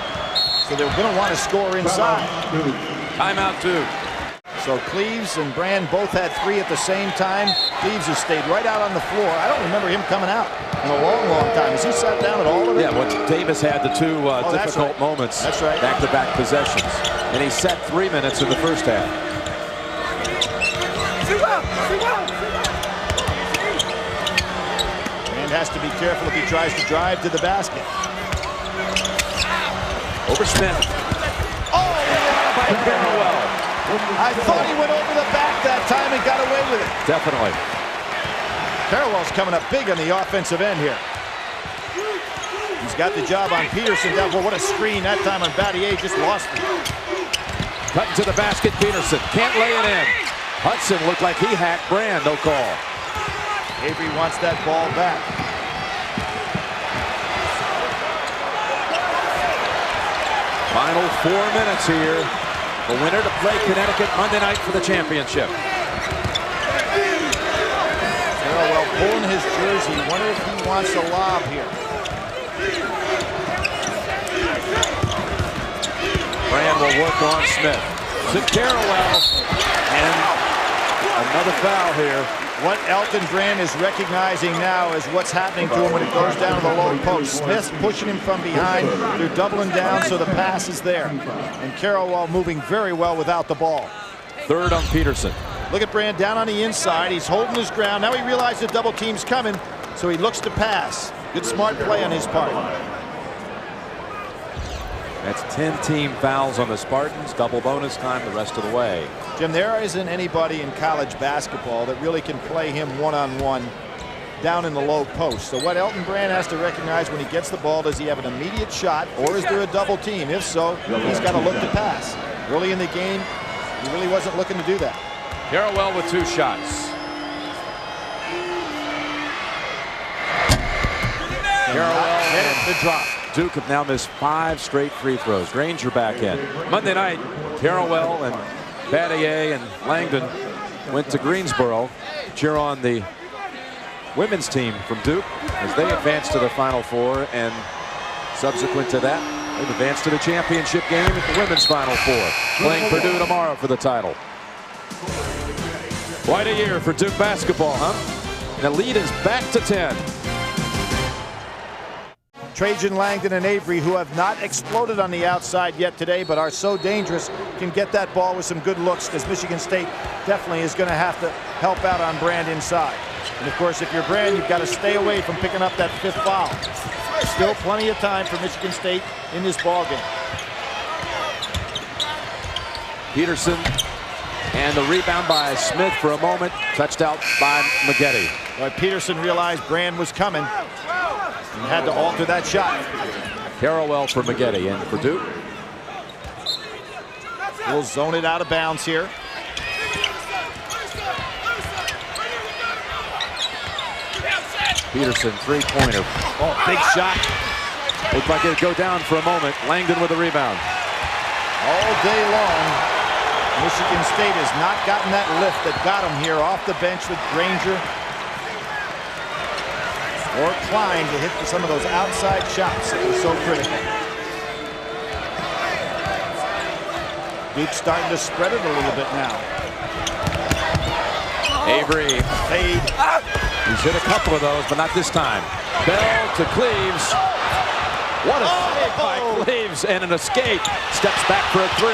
so they're going to want to score inside. Timeout, Duke. So Cleves and Brand both had 3 at the same time. Cleves has stayed right out on the floor. I don't remember him coming out in a long, long time. Has he sat down at all of it? Yeah, well, Davis had the 2 difficult moments. That's right. Back-to-back possessions. And he set 3 minutes in the first half. Brand has to be careful if he tries to drive to the basket. Over Smith. Oh, By Carrawell. I thought he went over the back that time and got away with it. Definitely. Carrawell's coming up big on the offensive end here. He's got the job on Peterson down. Well, what a screen that time on Battier. Just lost it. Cutting to the basket, Peterson. Can't lay it in. Hudson looked like he hacked Brand. No call. Avery wants that ball back. Final 4 minutes here. The winner to play Connecticut Monday night for the championship. Carrawell pulling his jersey. Wonder if he wants a lob here. Brand will work on Smith. To Carrawell. And another foul here. What Elton Brand is recognizing now is what's happening to him when it goes down to the low post. Smith's pushing him from behind. They're doubling down, so the pass is there. And Carrawell moving very well without the ball. 3rd on Peterson. Look at Brand down on the inside. He's holding his ground. Now he realizes the double team's coming, so he looks to pass. Good smart play on his part. That's 10 team fouls on the Spartans. Double bonus time the rest of the way. Jim, there isn't anybody in college basketball that really can play him one-on-one down in the low post. So what Elton Brand has to recognize when he gets the ball, does he have an immediate shot or is there a double team? If so, he's got to look to pass. Early in the game, he really wasn't looking to do that. Carrawell with 2 shots. Carrawell and the drop. Duke have now missed 5 straight free throws. Granger back in. Monday night, Carrawell and Battier and Langdon went to Greensboro to cheer on the women's team from Duke as they advanced to the Final Four, and subsequent to that, they've advanced to the championship game at the women's Final Four, playing Purdue tomorrow for the title. Quite a year for Duke basketball, huh? And the lead is back to 10. Trajan, Langdon, and Avery, who have not exploded on the outside yet today, but are so dangerous, can get that ball with some good looks, because Michigan State definitely is going to have to help out on Brand inside. And of course, if you're Brand, you've got to stay away from picking up that 5th foul. Still plenty of time for Michigan State in this ball game. Peterson, and the rebound by Smith for a moment, touched out by Maggette. Well, Peterson realized Brand was coming and had to alter that shot. Carrawell for Maggette in for Duke. We'll zone it out of bounds here. Peterson, 3-pointer. Oh, big shot. Looked like it'd go down for a moment. Langdon with the rebound. All day long, Michigan State has not gotten that lift that got them here off the bench with Granger or Klein to hit some of those outside shots that were so critical. Duke's starting to spread it a little bit now. Avery. Fade. He's hit a couple of those, but not this time. Bell to Cleves. What a save by Cleves, and an escape. Steps back for a 3.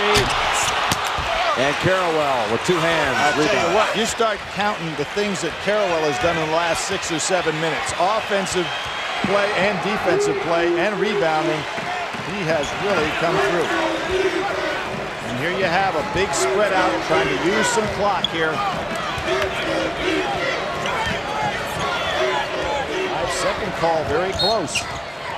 And Carrawell with 2 hands. I'll tell you what, you start counting the things that Carrawell has done in the last 6 or 7 minutes. Offensive play and defensive play and rebounding. He has really come through. And here you have a big spread out, trying to use some clock here. 5-second call, very close.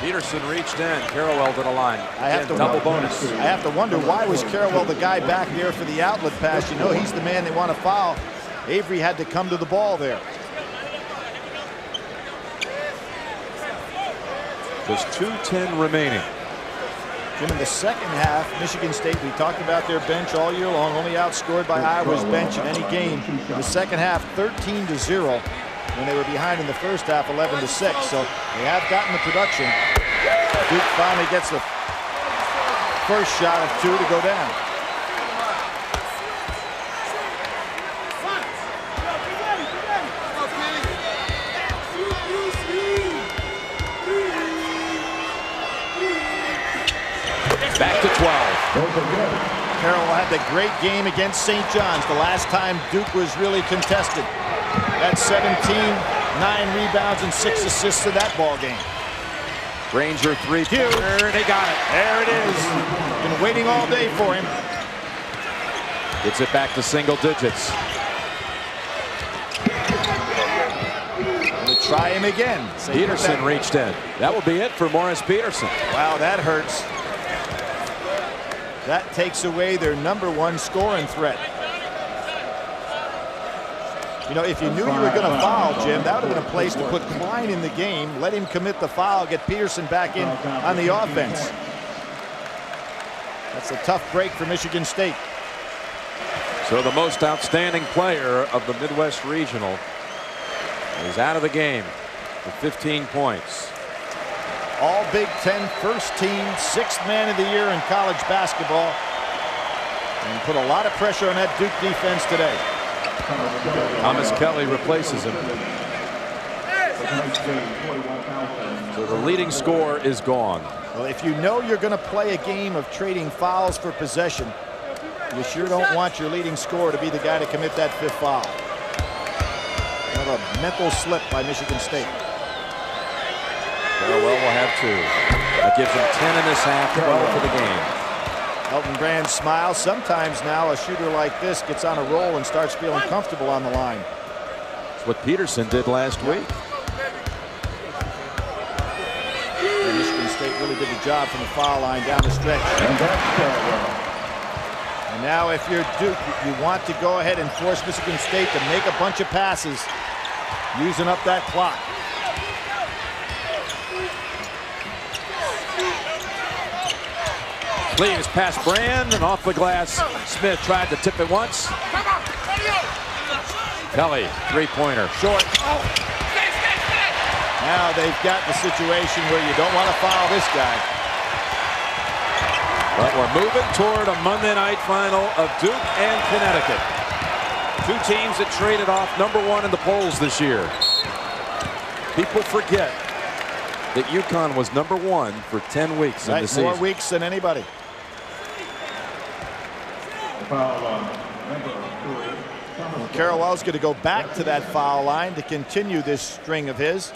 Peterson reached in. Carrawell to the line. Double bonus. I have to wonder, why was Carrawell the guy back there for the outlet pass? You know he's the man they want to foul. Avery had to come to the ball there. Just 2:10 remaining. Jim, in the second half, Michigan State, we talked about their bench all year long, only outscored by Iowa's bench in any game. In the second half, 13-0. When they were behind in the first half, 11-6. So they have gotten the production. Duke finally gets the first shot of 2 to go down. Carroll had the great game against St. John's the last time Duke was really contested. Had 17, 9 rebounds, and 6 assists in that ball game. Granger three-pointer, they got it. There it is. Been waiting all day for him. Gets it back to single digits. Gonna try him again. Peterson reached in. That will be it for Morris Peterson. Wow, that hurts. That takes away their #1 scoring threat. You know, if you knew you were going to foul, Jim, that would have been a place to put Klein in the game, let him commit the foul, get Peterson back in on the offense. That's a tough break for Michigan State. So the most outstanding player of the Midwest Regional is out of the game with 15 points. All Big Ten first team, 6th man of the year in college basketball, and put a lot of pressure on that Duke defense today. Thomas Kelly replaces him. So the leading scorer is gone. Well, if you know you're going to play a game of trading fouls for possession, you sure don't want your leading scorer to be the guy to commit that 5th foul. Kind of a mental slip by Michigan State. Farewell will have 2. That gives him 10 in this half, 12 for the game. Elton Brand smiles. Sometimes now a shooter like this gets on a roll and starts feeling comfortable on the line. That's what Peterson did last week. And Michigan State really did the job from the foul line down the stretch. And now if you're Duke, you want to go ahead and force Michigan State to make a bunch of passes using up that clock. Cleaves past Brand and off the glass. Smith tried to tip it once. Kelly, three-pointer, short. Now they've got the situation where you don't want to foul this guy. But we're moving toward a Monday night final of Duke and Connecticut. 2 teams that traded off #1 in the polls this year. People forget that UConn was #1 for 10 weeks in the season. More weeks than anybody. Carrawell's going to go back to that foul line to continue this string of his.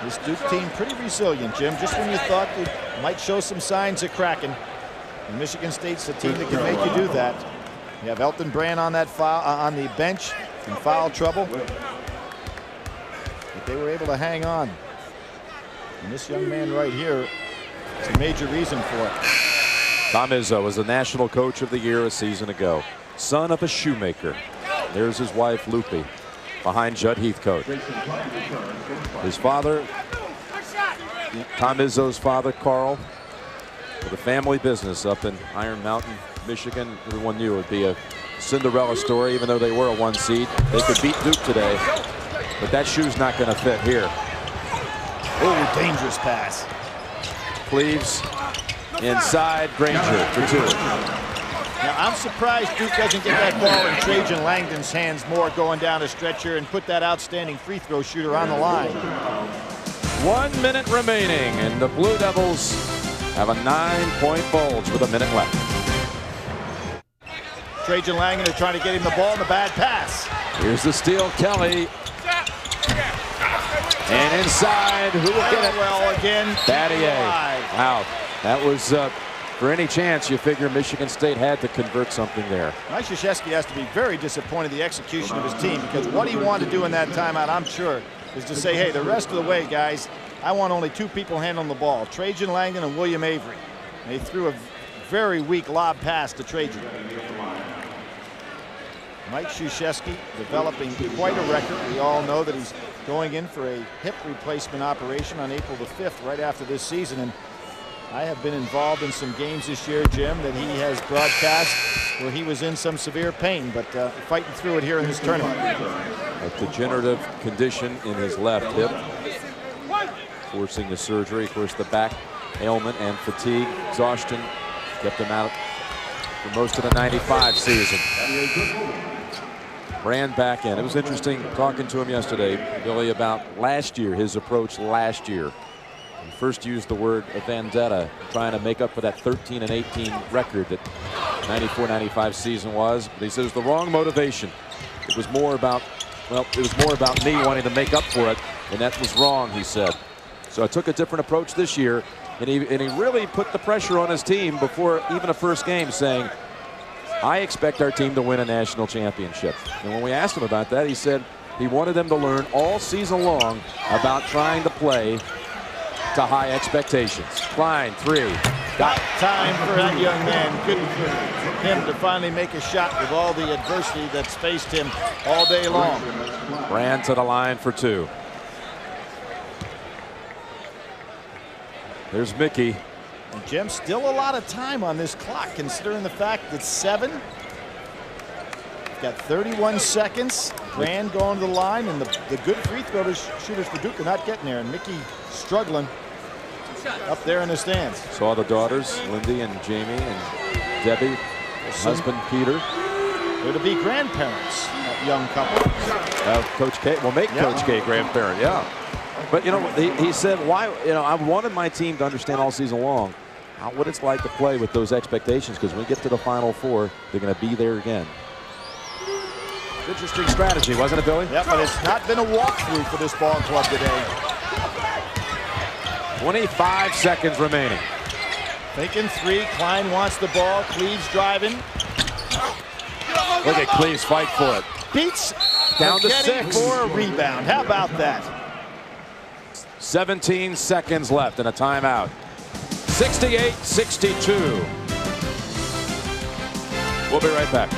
This Duke team pretty resilient, Jim. Just when you thought they might show some signs of cracking, and Michigan State's a team that can make you do that. You have Elton Brand on that foul on the bench in foul trouble, but they were able to hang on. And this young man right here is a major reason for it. Tom Izzo was the National Coach of the Year a season ago. Son of a shoemaker. There's his wife, Lupe, behind Judd Heathcote. His father, Tom Izzo's father, Carl, with a family business up in Iron Mountain, Michigan. Everyone knew it would be a Cinderella story, even though they were a 1 seed. They could beat Duke today, but that shoe's not going to fit here. Oh, dangerous pass. Cleaves inside, Granger for 2. Now, I'm surprised Duke doesn't get that ball in Trajan Langdon's hands more going down a stretcher and put that outstanding free throw shooter on the line. 1 minute remaining, and the Blue Devils have a 9-point bulge with a minute left. Trajan Langdon are trying to get him the ball in the bad pass. Here's the steal, Kelly. And inside, who will get it? Well, again, Battier. Wow, that was for any chance you figure Michigan State had to convert something there. Mike Krzyzewski has to be very disappointed in the execution of his team, because what he wanted to do in that timeout, I'm sure, is to say, hey, the rest of the way, guys, I want only 2 people handling the ball, Trajan Langdon and William Avery. And they threw a very weak lob pass to Trajan. Mike Krzyzewski developing quite a record. We all know that he's going in for a hip replacement operation on April the 5th, right after this season. And I have been involved in some games this year, Jim, that he has broadcast where he was in some severe pain, but fighting through it here in this tournament. A degenerative condition in his left hip, forcing the surgery. Of course, the back ailment and fatigue, exhaustion kept him out for most of the '95 season. Brand back in. It was interesting talking to him yesterday, Billy, about last year, his approach last year. He first used the word vendetta, trying to make up for that 13-18 record that 94-95 season was. But he says the wrong motivation. It was more about, well, it was more about me wanting to make up for it, and that was wrong, he said. So I took a different approach this year, and he really put the pressure on his team before even a first game, saying, I expect our team to win a national championship. And when we asked him about that, he said he wanted them to learn all season long about trying to play to high expectations. Klein, 3. Got time for that young man. Good for him to finally make a shot with all the adversity that's faced him all day long. Ran to the line for 2. There's Mickey. And Jim, still a lot of time on this clock, considering the fact that 7. Got 31 seconds. Brand going to the line, and the good free throw shooters for Duke are not getting there. And Mickey struggling up there in the stands. Saw the daughters, Lindy and Jamie and Debbie, husband Peter. They're to be grandparents, that young couple. Coach K will make Coach K grandparent, yeah. But you know, he said, why, you know, I wanted my team to understand all season long what it's like to play with those expectations, because when we get to the Final Four, they're going to be there again. Interesting strategy, wasn't it, Billy? Yeah, but it's not been a walkthrough for this ball club today. 25 seconds remaining. Thinking 3. Klein wants the ball. Cleves driving. Look at Cleves fight for it. Beats down to 6 for a rebound. How about that? 17 seconds left and a timeout. 68-62. We'll be right back.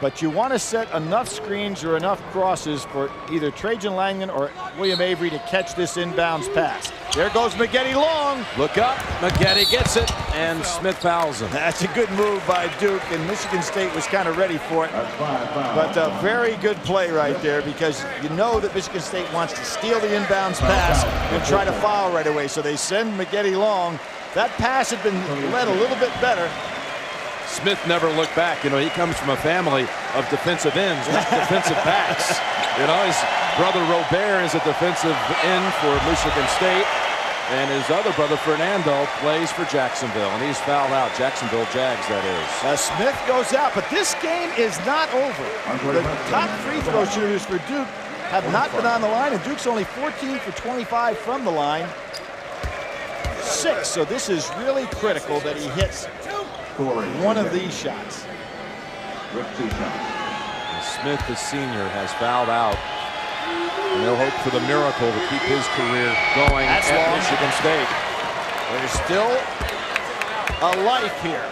But you want to set enough screens or enough crosses for either Trajan Langdon or William Avery to catch this inbounds pass. There goes Maggette long. Look up. Maggette gets it, and Smith fouls him. That's a good move by Duke, and Michigan State was kind of ready for it. But a very good play right there, because you know that Michigan State wants to steal the inbounds pass and try to foul right away. So they send Maggette long. That pass had been led a little bit better. Smith never looked back. You know, he comes from a family of defensive ends, not defensive backs. You know, his brother Robert is a defensive end for Michigan State, and his other brother Fernando plays for Jacksonville, and he's fouled out. Jacksonville Jags, that is. Smith goes out, but this game is not over. The top free throw shooters for Duke have not been on the line, and Duke's only 14 for 25 from the line. 6, so this is really critical that he hits one of these shots. Smith, the senior, has fouled out. And they'll hope for the miracle to keep his career going at Michigan State. There's still a life here.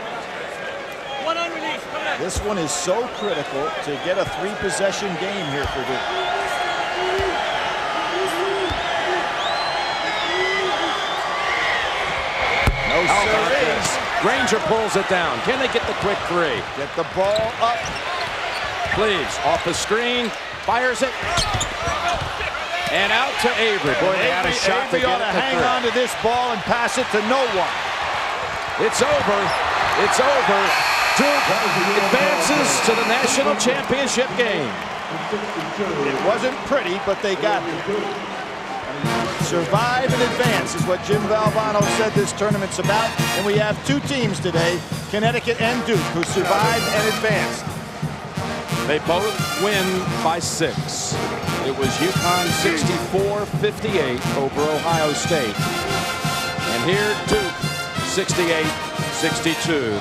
This one is so critical to get a 3-possession game here for Duke. No siree. Granger pulls it down. Can they get the quick 3? Get the ball up. Cleves off the screen, fires it, and out to Avery. Boy, they had a shot to get it to hang on to this ball and pass it to no one. It's over. It's over. Duke advances to the national championship game. It wasn't pretty, but they got it. Survive and advance is what Jim Valvano said this tournament's about. And we have 2 teams today, Connecticut and Duke, who survived and advanced. They both win by 6. It was UConn 64-58 over Ohio State. And here Duke 68-62.